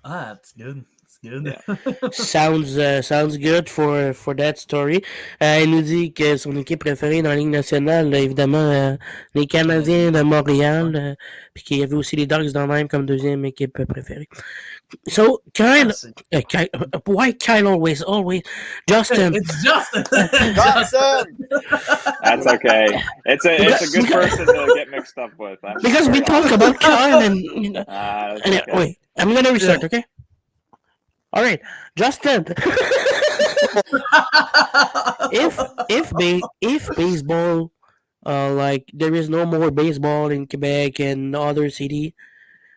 That's good. Good. Yeah. Sounds good for that story. Il nous dit que son équipe préférée dans la Ligue nationale, évidemment, les Canadiens de Montréal, puis qu'il y avait aussi les Ducks dans même comme deuxième équipe préférée. So, Kyle, why Kyle always? Justin. It's Justin. Justin. That's okay. It's a good person to get mixed up with. Because we talk about Kyle and okay. Wait, I'm gonna restart, okay? All right, Justin. if baseball, like there is no more baseball in Quebec and other city,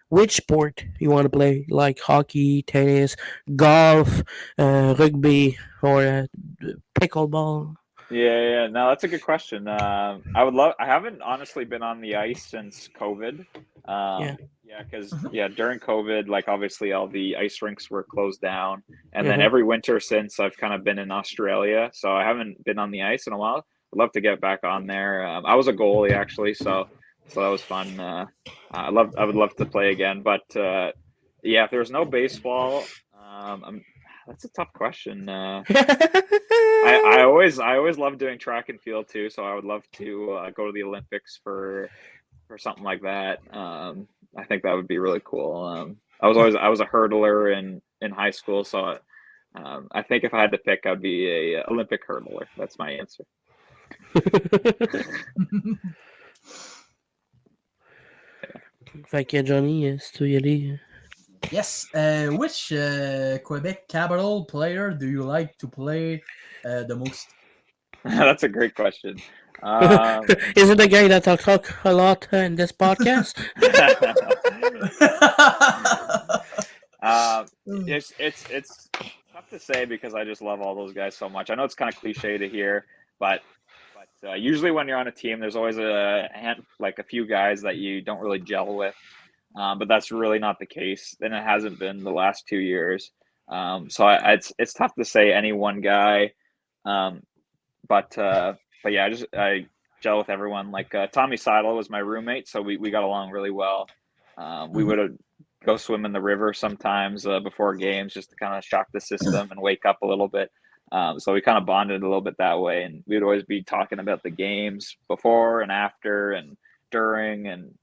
which sport you want to play? Like hockey, tennis, golf, rugby, or pickleball? Yeah. No, that's a good question. I haven't honestly been on the ice since COVID. Because during COVID, like obviously all the ice rinks were closed down, and then every winter since I've kind of been in Australia, so I haven't been on the ice in a while. I'd love to get back on there. I was a goalie actually, so that was fun. I would love to play again, but if there's no baseball, that's a tough question. I always love doing track and field too, so I would love to go to the Olympics for something like that. I think that would be really cool. I was a hurdler in high school, so I think if I had to pick, I'd be a Olympic hurdler. That's my answer. Fait que Johnny, si tu veux y aller. Yes. Which Quebec Capital player do you like to play the most? That's a great question. Is it the guy that I'll talk a lot in this podcast? It's tough to say because I just love all those guys so much. I know it's kind of cliche to hear, but usually when you're on a team, there's always a few guys that you don't really gel with. But that's really not the case, and it hasn't been the last 2 years. So it's tough to say any one guy. But yeah, I gel with everyone. Like Tommy Seidel was my roommate, so we got along really well. We would go swim in the river sometimes before games just to kind of shock the system and wake up a little bit. So we kind of bonded a little bit that way, and we'd always be talking about the games before and after and during, and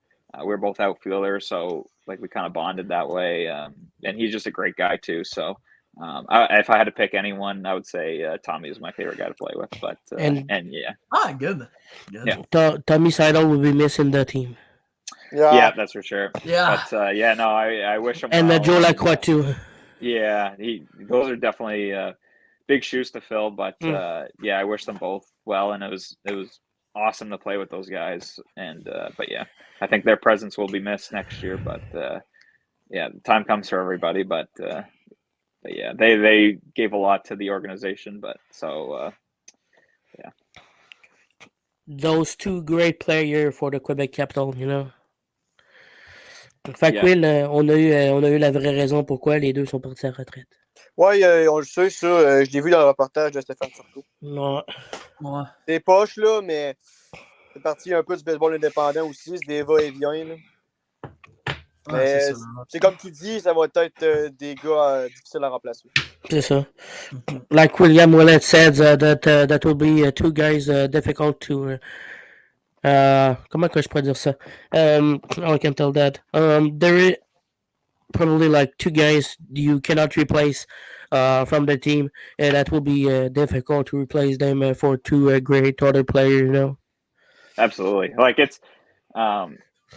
we were both outfielders, so like we kind of bonded that way. And he's just a great guy too. So if I had to pick anyone, I would say Tommy is my favorite guy to play with. But and yeah, good. Yeah. Tommy Seidel will be missing the team. Yeah, that's for sure. Yeah. But yeah, no, I wish him and well. Joe Lacroix too. Yeah, those are definitely big shoes to fill. But yeah, I wish them both well, and it was awesome to play with those guys. And but yeah, I think their presence will be missed next year. But yeah, time comes for everybody. But yeah, they gave a lot to the organization. But so yeah, those two great players for the Quebec Capital, you know. Fait que Will, on a eu la vraie raison pourquoi les deux sont partis à la retraite. Oui, on le sait, ça. Je l'ai vu dans le reportage de Stéphane Turcot. Ouais. C'est poche, là, mais c'est parti un peu du baseball indépendant aussi. C'est des va-et-vient, là. Mais c'est comme tu dis, ça va être des gars difficiles à remplacer. C'est ça. Like William Willett said, that will be two guys difficult to... comment que je pourrais dire ça? I can tell that. There is probably like two guys you cannot replace from the team, and that will be difficult to replace them for two great other players, you know? Absolutely. Like it's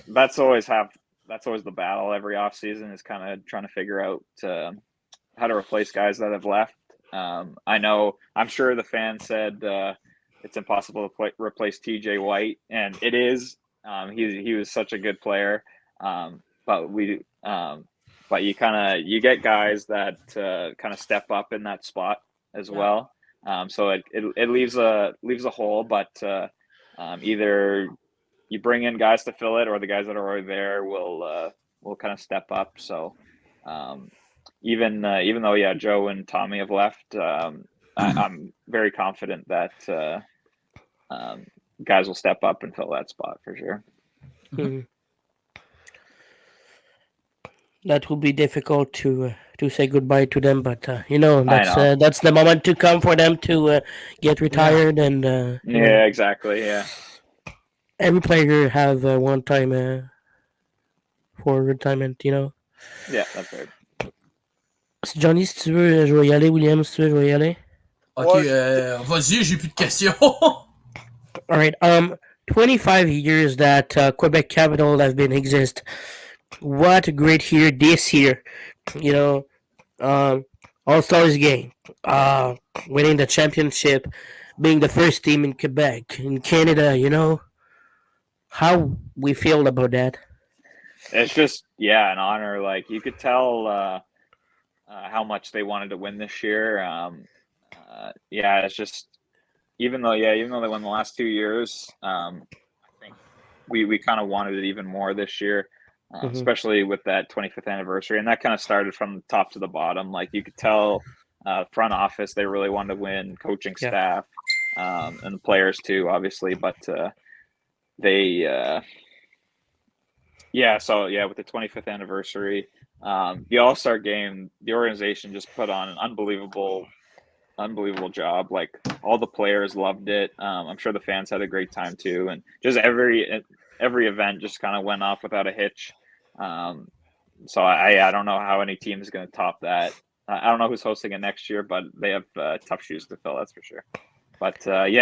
that's always the battle every offseason is kind of trying to figure out how to replace guys that have left. I'm sure the fans said it's impossible to replace TJ White, and it is. He was such a good player, but you get guys that kind of step up in that spot as well. So it leaves a hole, but either you bring in guys to fill it, or the guys that are already there will kind of step up. So even though Joe and Tommy have left, I'm very confident that guys will step up and fill that spot for sure. Mm-hmm. That will be difficult to say goodbye to them, but that's the moment to come for them to get retired. And exactly. Yeah, every player have one time for retirement, you know. Yeah, that's right. Johnny, si tu veux, je vais y aller. William, si tu veux, je vais y aller. Ok, vas-y, j'ai plus de questions. All right. 25 years that Quebec Capital have been exist. What a great year this year. You know, All-Stars game, winning the championship, being the first team in Quebec, in Canada, you know. How we feel about that? It's just, an honor. Like, you could tell how much they wanted to win this year. It's just, even though they won the last 2 years, I think we kind of wanted it even more this year. Especially with that 25th anniversary. And that kind of started from the top to the bottom. Like, you could tell front office, they really wanted to win, coaching staff, and the players too, obviously. But they, with the 25th anniversary, the All-Star game, the organization just put on an unbelievable job. Like, all the players loved it. I'm sure the fans had a great time too. And just every event just kind of went off without a hitch. So I don't know how any team is going to top that. I don't know who's hosting it next year, but they have tough shoes to fill, that's for sure. But you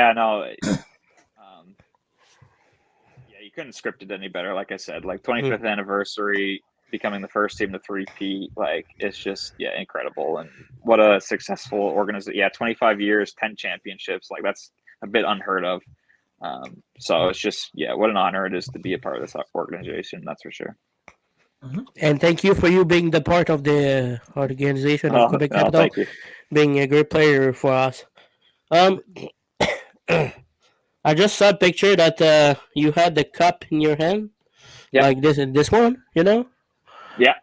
couldn't script it any better. Like I said, like 25th anniversary, becoming the first team to three-peat, like it's just incredible. And what a successful organization. Yeah, 25 years, 10 championships, like that's a bit unheard of. So it's just what an honor it is to be a part of this organization. That's for sure. And thank you for you being the part of the organization of Quebec Capital, being a great player for us. I just saw a picture that you had the cup in your hand, like this one, you know. Yeah.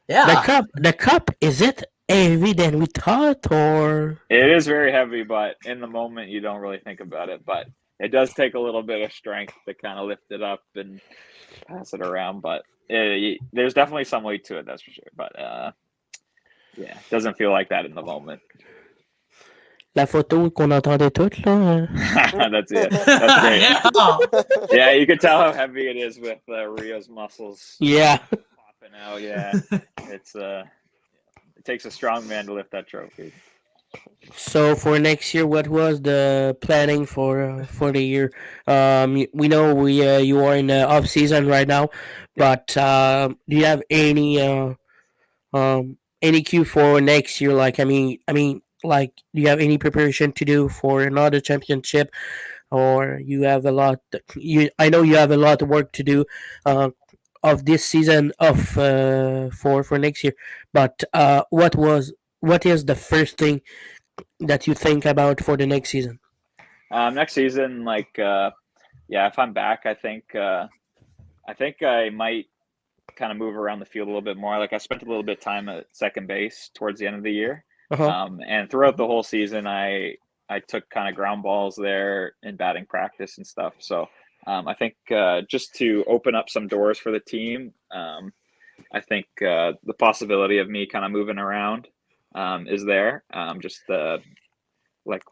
The cup, is it heavier than we thought, or? It is very heavy, but in the moment you don't really think about it. But it does take a little bit of strength to kind of lift it up and pass it around. But there's definitely some weight to it, that's for sure. But it doesn't feel like that in the moment. La photo qu'on entendait toutes, là. That's it. That's great. Yeah, you can tell how heavy it is with Rio's muscles. Yeah. Popping out. Yeah, it's it takes a strong man to lift that trophy. So for next year, what was the planning for the year? We know you are in the off season right now, but do you have any cue for next year? Like, I mean, like, do you have any preparation to do for another championship, or you have a lot? I know you have a lot of work to do of this season for next year. But what is the first thing that you think about for the next season? Next season, like, if I'm back, I think I might kind of move around the field a little bit more. Like, I spent a little bit of time at second base towards the end of the year. And throughout the whole season, I took kind of ground balls there in batting practice and stuff. So I think just to open up some doors for the team, I think the possibility of me kind of moving around is there. Just like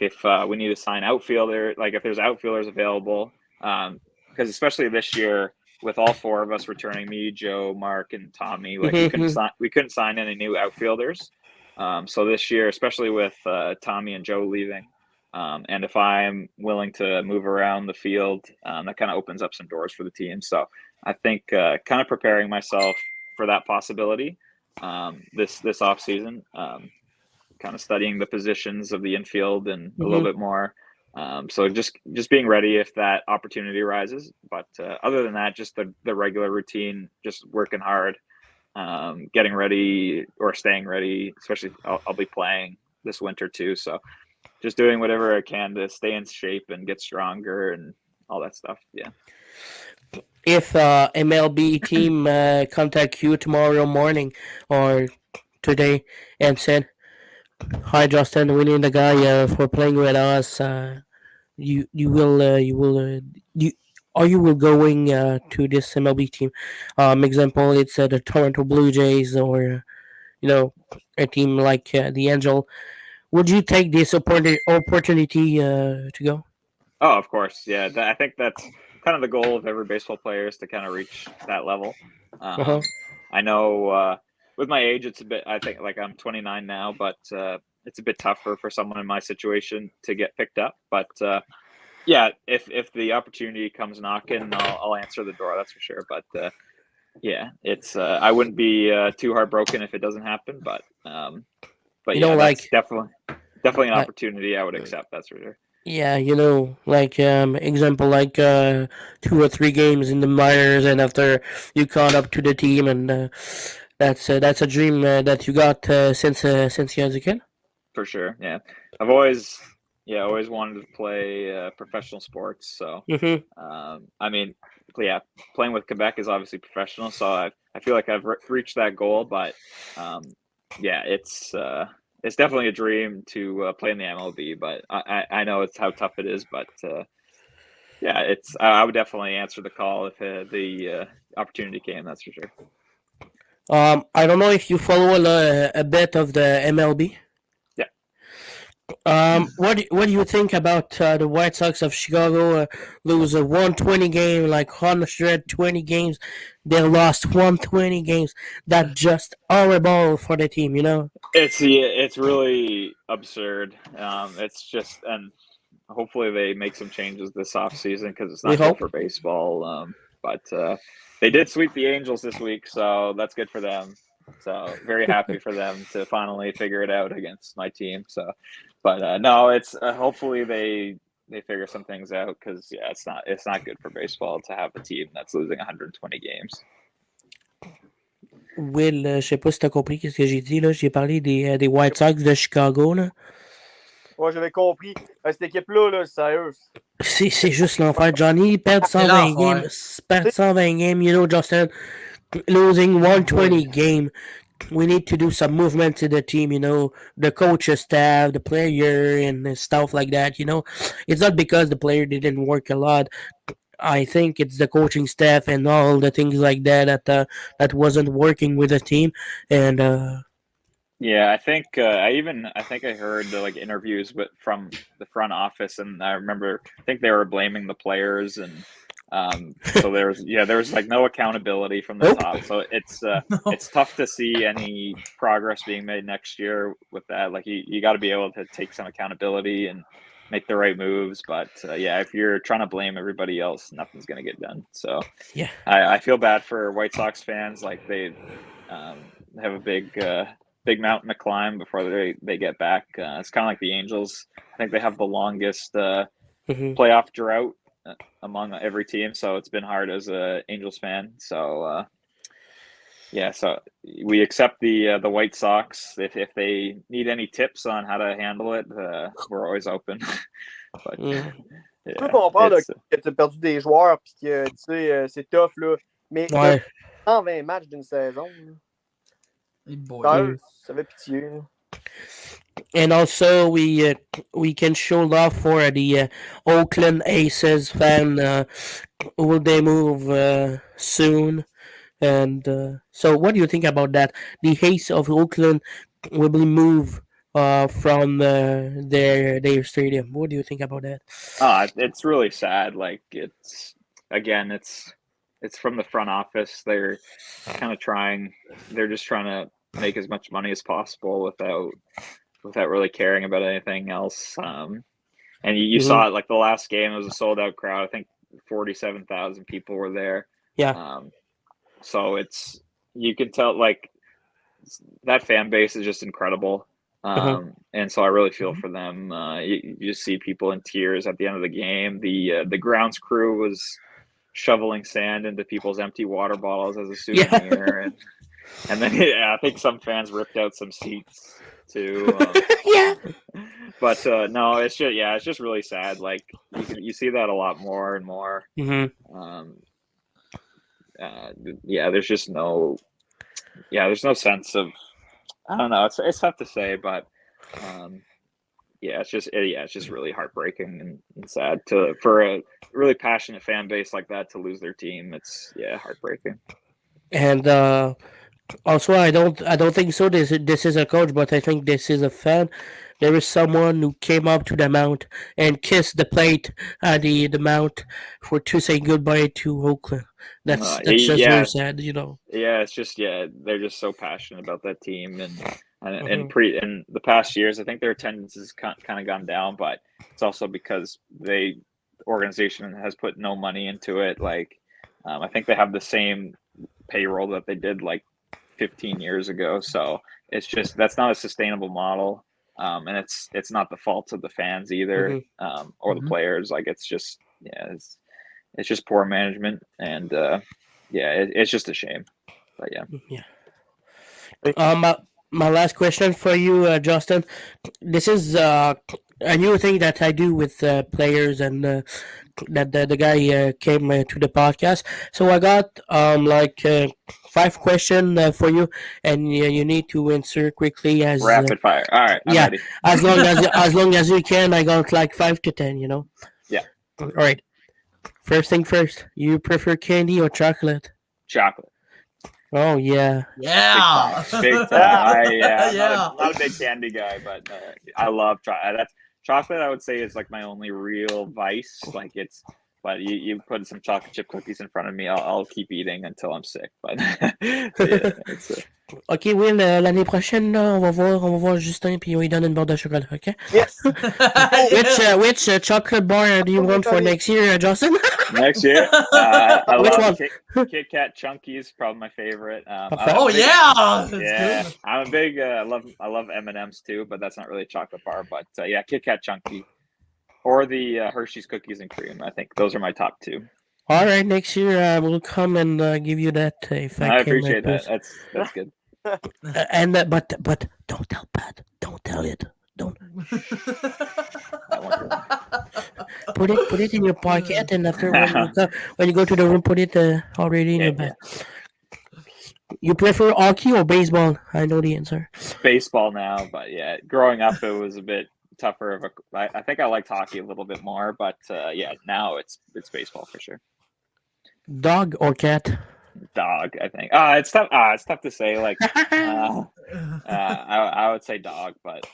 if we need to sign outfielder, like if there's outfielders available, because especially this year with all four of us returning, me, Joe, Mark, and Tommy, like we couldn't sign any new outfielders. So this year, especially with Tommy and Joe leaving, and if I'm willing to move around the field, that kind of opens up some doors for the team. So I think kind of preparing myself for that possibility this off season, kind of studying the positions of the infield and a little bit more. So just being ready if that opportunity arises. But other than that, just the regular routine, just working hard. Getting ready or staying ready, especially I'll be playing this winter too. So just doing whatever I can to stay in shape and get stronger and all that stuff. Yeah. If MLB team contact you tomorrow morning or today and said, "Hi Justin, we need the guy for playing with us," you will going to this MLB team? Example, it's the Toronto Blue Jays or a team like the Angel. Would you take this opportunity to go? Oh, of course, yeah. I think that's kind of the goal of every baseball player is to kind of reach that level. I know with my age, it's a bit. I think like I'm 29 now, but it's a bit tougher for someone in my situation to get picked up. But yeah, if the opportunity comes knocking, I'll answer the door. That's for sure. But yeah, it's I wouldn't be too heartbroken if it doesn't happen. But that's definitely an opportunity I would accept. That's for sure. Yeah, like example, like 2 or 3 games in the minors, and after you caught up to the team, and that's a dream that you got since you was a kid. For sure, yeah. I've always wanted to play professional sports. So, I mean, yeah, playing with Quebec is obviously professional. So I feel like I've reached that goal. But yeah, it's definitely a dream to play in the MLB. But I know it's how tough it is. But yeah, I would definitely answer the call if the opportunity came. That's for sure. I don't know if you follow a bit of the MLB. What do you think about the White Sox of Chicago lose a 120 game, like 120 games? They lost 120 games. That's just horrible for the team, It's really absurd. It's just, and hopefully they make some changes this offseason because it's not good for baseball. But they did sweep the Angels this week, so that's good for them. So very happy for them to finally figure it out against my team. So, but no, it's hopefully they figure some things out because it's not good for baseball to have a team that's losing 120 games. Will, je sais pas si tu as compris ce que j'ai dit. Là. J'ai parlé des White Sox de Chicago. Là. Ouais, j'avais compris. Cette équipe-là, là, sérieux. C'est juste l'enfer. Johnny perd 120 games. Perd 120 games, you know, Justin. Losing 120 game. We need to do some movement to the team, you know, the coach's staff, the player, and stuff like that, you know. It's not because the player didn't work a lot. I think it's the coaching staff and all the things like that that wasn't working with the team. And yeah, I think I think I heard the interviews from the front office, and I think they were blaming the players, and so there was like no accountability from the top. So it's tough to see any progress being made next year with that. Like you got to be able to take some accountability and make the right moves. But if you're trying to blame everybody else, nothing's going to get done. So yeah, I feel bad for White Sox fans. Like they have a big mountain to climb before they get back. It's kind of like the Angels. I think they have the longest playoff drought among every team. So it's been hard as a Angels fan. So so we accept the White Sox. If they need any tips on how to handle it, we're always open. But, je peux comprendre que tu as perdu des joueurs et que tu sais, c'est tough, là. Mais 120 matchs d'une saison, ça fait pitié. And also, we can show love for the Oakland Aces fan. Will they move soon? And so, what do you think about that? The Aces of Oakland will be moved from their stadium. What do you think about that? It's really sad. Like it's from the front office. They're kind of trying. They're just trying to make as much money as possible without really caring about anything else. And you saw it like the last game. It was a sold out crowd. I think 47,000 people were there. Yeah. So you can tell like that fan base is just incredible. And so I really feel for them. You just see people in tears at the end of the game. The grounds crew was shoveling sand into people's empty water bottles as a souvenir. And then I think some fans ripped out some seats too. Yeah. But no, it's just really sad. Like you see that a lot more and more. There's just there's no sense of, I don't know. It's tough to say, but it's just really heartbreaking and sad for a really passionate fan base like that to lose their team. It's heartbreaking. And also, I don't think so. This is a coach, but I think this is a fan. There is someone who came up to the mount and kissed the plate at the mount to say goodbye to Oakland. That's just very sad, you know. Yeah, it's just they're just so passionate about that team, and in the past years, I think their attendance has kind of gone down, but it's also because the organization has put no money into it. Like I think they have the same payroll that they did like 15 years ago, so it's just that's not a sustainable model. And it's not the fault of the fans either, or the players. Like it's just it's just poor management, and it's just a shame. But my last question for you, Justin. This is a new thing that I do with players, and that the guy came to the podcast. So I got 5 questions for you, and you need to answer quickly as rapid fire. All right, I'm ready. as long as you can. I got like 5 to 10. You know. Yeah. All right. First thing first. You prefer candy or chocolate? Chocolate. Oh yeah. Yeah. Big time. I'm not a big candy guy, but I love chocolate. Chocolate, I would say, is like my only real vice. Like it's But you put some chocolate chip cookies in front of me, I'll keep eating until I'm sick. But yeah, Ok, Will, l'année prochaine, là, on va voir Justin, puis on lui donne une barre de chocolat, ok? Yes! Which chocolate bar do you want for next year, Justin? Next year, I Which love one? Kit Kat Chunkies, probably my favorite. Yeah! Yeah, Good. I'm a big. I love M&Ms too, but that's not really a chocolate bar. But yeah, Kit Kat Chunky, or the Hershey's Cookies and Cream. I think those are my top two. All right, next year we'll come and give you that. If I appreciate that. That's good. But don't tell Pat. Don't tell it. Don't. Put it in your pocket, and after when you go to the room, put it already in your bag. You prefer hockey or baseball? I know the answer. Baseball now, but yeah, growing up it was a bit tougher. I think I liked hockey a little bit more, but yeah, now it's baseball for sure. Dog or cat? Dog, I think. It's tough. It's tough to say. Like, I would say dog, but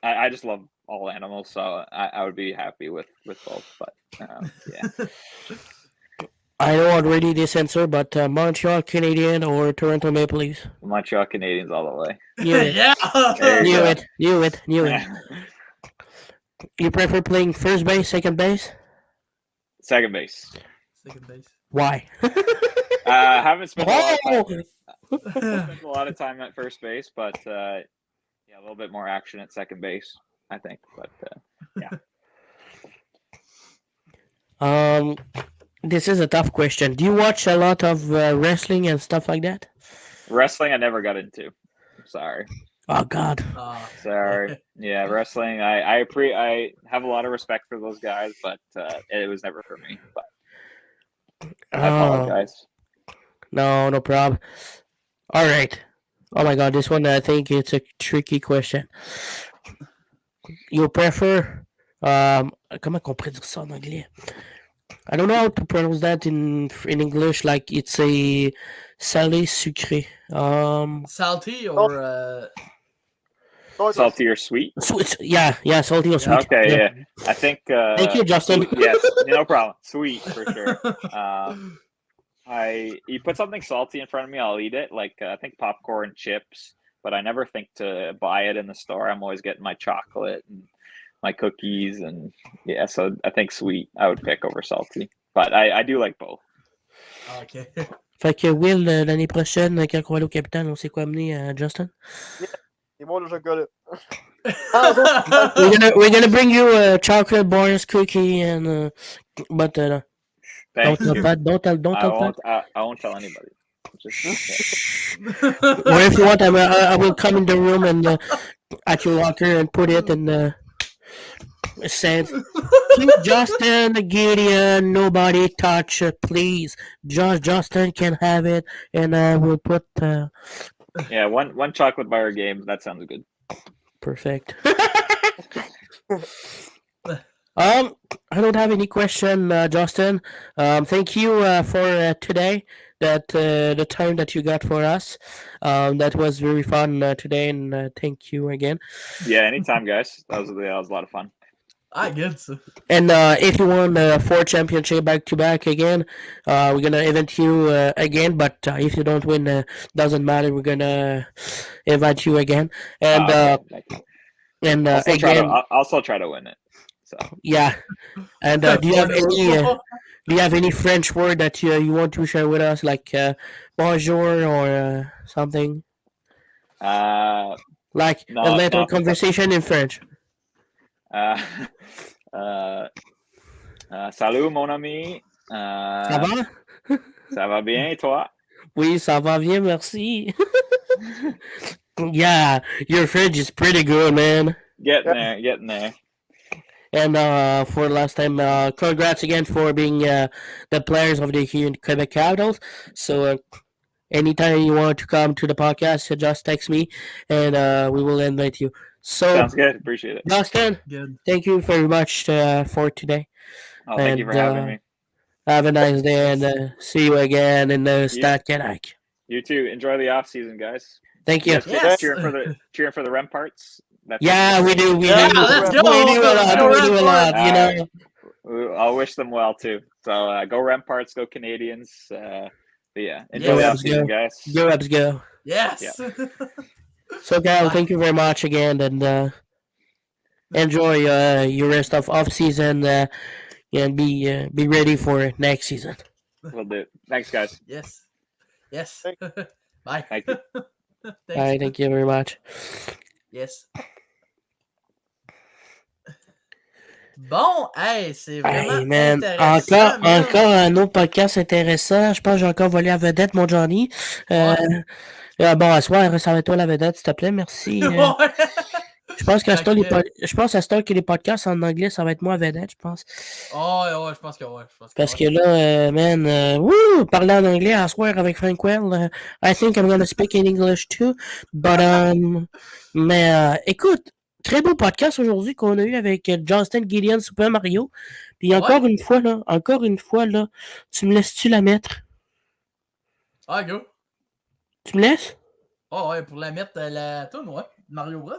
I just love all animals, so I would be happy with both. But yeah. I know already this answer, but Montreal Canadian or Toronto Maple Leafs? Montreal Canadiens all the way. Yeah. Knew it. You prefer playing first base, second base? Second base. Second base. Why? Haven't spent a lot of time at first base, but yeah, a little bit more action at second base, I think. But yeah. This is a tough question. Do you watch a lot of wrestling and stuff like that? Wrestling, I never got into. I'm sorry. Oh God. Sorry. Yeah, wrestling. I have a lot of respect for those guys, but it was never for me. But I apologize. No problem. All right. Oh my God, this one I think it's a tricky question. You prefer comment qu'on pourrait dire ça en anglais? I don't know how to pronounce that in English. Like it's a salé sucré. Salty or salty or sweet? Sweet. Yeah, salty or sweet. Okay, yeah. I think. Thank you, Justin. Yes, no problem. Sweet for sure. You put something salty in front of me, I'll eat it. Like I think popcorn, chips, but I never think to buy it in the store. I'm always getting my chocolate and my cookies, and yeah, so I think sweet I would pick over salty, but I do like both. Okay. Fait que Will, l'année prochaine, quand on va aller au Capitale, on sait quoi amener à Justin? Et moi, le chocolat. We're gonna bring you a chocolate bars, cookie, and but don't tell Pat. Don't tell Pat. I won't tell anybody. Or if you want, I will come in the room and at your locker and put it and said, Justin, Gideon, nobody touch it, please. Justin can have it, and I will put. Yeah, one chocolate bar a game. That sounds good. Perfect. I don't have any question, Justin. Thank you for today. That the time that you got for us. That was very fun today, and thank you again. Yeah, anytime, guys. That was a lot of fun. Good. And if you won 4 championship back to back again, we're gonna invite you again. But if you don't win, doesn't matter. We're gonna invite you again. And and I'll still try to win it. So yeah. And do you have any French word that you want to share with us, like bonjour or something? Like a little conversation in French. Salut mon ami. Ça va? Ça va bien, toi? Oui, ça va bien, merci. Yeah, your French is pretty good, man. Getting there. And for last time, congrats again for being the players of the here in Quebec Capitals. So anytime you want to come to the podcast, just text me, and we will invite you. So sounds good. Appreciate it, Justin. Good. Thank you very much for today. Thank you for having me. Have a nice day, and see you again in the Stade Quebec. You too. Enjoy the off season, guys. Thank you. Yes. Cheering for the Remparts. Yeah, we do. We do. Let's go. We do a lot. You know. I'll wish them well too. So go Remparts, go Canadians. But yeah, enjoy Go the Habs, offseason, go. guys. Go Habs, go. Yes. So, Kyle, thank you very much again, and enjoy your rest of off season, and be ready for next season. Will do. Thanks, guys. Yes. Yes. Bye. Thank you. All right, thank you very much. Yes. Bon, hey, c'est vraiment Hey, man, intéressant. encore un autre podcast intéressant. Je pense que j'ai encore volé la vedette, mon Johnny. Bon, à soir, ça va être toi la vedette, s'il te plaît, merci. Je pense qu'à ce temps que les podcasts en anglais, ça va être moi vedette, je pense. Oh, ouais, je pense que ouais. Parce que là, man, parler en anglais à soir avec Frank Well, I think I'm gonna speak in English too. But, mais écoute, très beau podcast aujourd'hui qu'on a eu avec Justin Gideon Super Mario. Puis encore une fois, là, tu me laisses-tu la mettre? Ah, go. Tu me laisses? Oh, ouais, pour la mettre la toune, ouais. Mario Bros.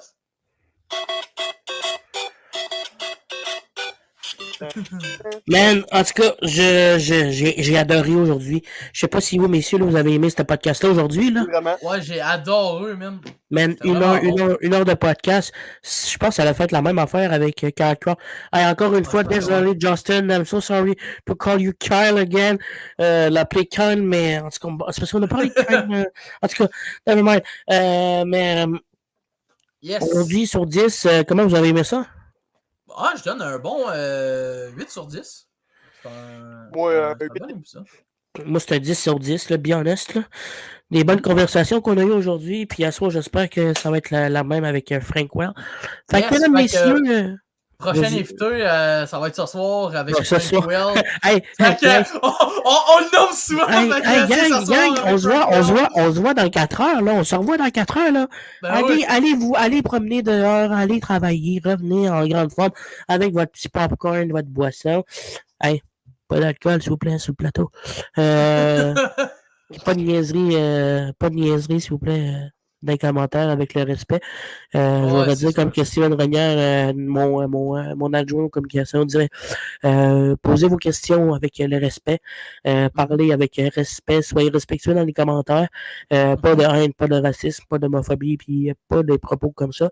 Man, en tout cas, j'ai adoré aujourd'hui. Je sais pas si vous, messieurs, là, vous avez aimé ce podcast-là aujourd'hui, là. Vraiment. Ouais, j'ai adoré, même. Man, une heure de podcast. Je pense qu'elle a fait la même affaire avec Kyle Crow. Hey, encore une fois, désolé, Justin. I'm so sorry to call you Kyle again. L'appeler Kyle, mais en tout cas, c'est parce qu'on a parlé de Kyle. En tout cas, never mind. Mais yes. aujourd'hui, sur 10, comment vous avez aimé ça? Ah, je donne un bon 8 sur 10. C'est un bon épisode. Moi, c'est un 10 sur 10, là, be honest. Là. Des bonnes conversations qu'on a eues aujourd'hui. Puis à soir, j'espère que ça va être la même avec Frank Well. Fait que, mesdames, messieurs... Prochain invité, ça va être ce soir avec Frank Well. Hey, on le nomme souvent. Gang, on se voit dans 4 heures. Là. On se revoit dans 4 heures. Là. Ben allez promener dehors, allez travailler, revenez en grande forme avec votre petit popcorn, votre boisson. Hey, pas d'alcool, s'il vous plaît, sur le plateau. Pas de niaiserie, s'il vous plaît. Dans les commentaires avec le respect. Je vais dire comme que Steven Renière, mon adjoint aux communications, dirait posez vos questions avec le respect, parlez avec respect, soyez respectueux dans les commentaires, pas de haine, pas de racisme, pas d'homophobie, puis pas de propos comme ça.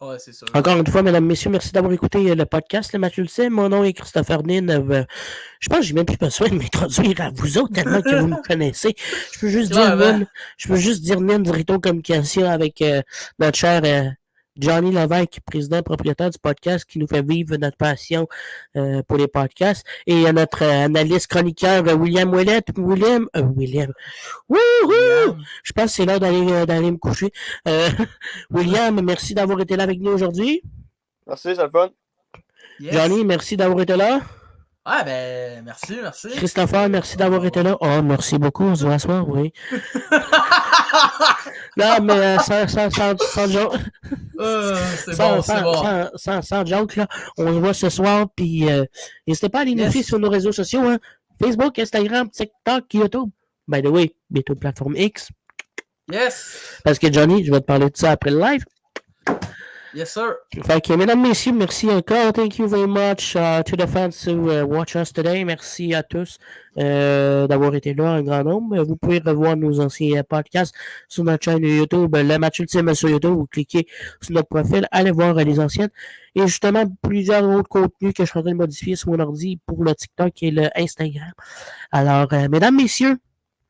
Ouais, c'est ça. Encore une fois, mesdames, messieurs, merci d'avoir écouté le podcast. Le Mathieu le sait, mon nom est Christopher Nin. Je pense que j'ai même plus besoin de m'introduire à vous autres tellement que vous me connaissez. Je peux juste dire Nin Directeur Communication avec notre cher Johnny Lévesque, président propriétaire du podcast qui nous fait vivre notre passion pour les podcasts. Et notre analyste chroniqueur William Ouellette. William. Wouhou! Je pense que c'est l'heure d'aller me coucher. William, merci d'avoir été là avec nous aujourd'hui. Merci, c'est le fun. Yes. Johnny, merci d'avoir été là. Ah ben, merci. Christopher, merci d'avoir été là. Oh, merci beaucoup, on se voit ce soir, oui. Non, mais sans joke. Sans joke, là. On se voit ce soir, puis n'hésitez pas à aller nous suivre sur nos réseaux sociaux, hein. Facebook, Instagram, TikTok, YouTube. By the way, bientôt plateforme X. Yes. Parce que Johnny, je vais te parler de ça après le live. Yes, sir. Fait que, mesdames, messieurs, merci encore. Thank you very much to the fans who watch us today. Merci à tous d'avoir été là, un grand nombre. Vous pouvez revoir nos anciens podcasts sur notre chaîne YouTube, le match ultime sur YouTube. Vous cliquez sur notre profil, allez voir les anciennes. Et justement, plusieurs autres contenus que je suis en train de modifier sur mon ordi pour le TikTok et le Instagram. Alors, mesdames, messieurs,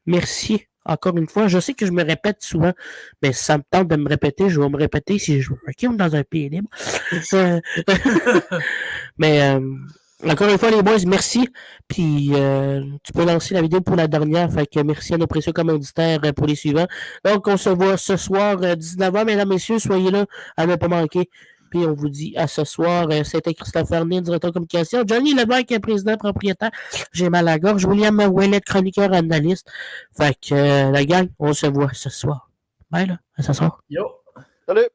merci. Encore une fois, je sais que je me répète souvent, mais ça me tente de me répéter. Je vais me répéter si je veux. OK, on est dans un pays libre. Mais encore une fois, les boys, merci. Puis tu peux lancer la vidéo pour la dernière. Fait que merci à nos précieux commanditaires pour les suivants. Donc, on se voit ce soir 19h, mesdames, messieurs. Soyez là à ne pas manquer. Puis on vous dit à ce soir, c'était Christopher Nin, directeur de communication. Johnny Lévesque, président propriétaire. J'ai mal à la gorge. William Ouellette, chroniqueur analyste. Fait que la gang, on se voit ce soir. Bye là, à ce soir. Yo. Salut.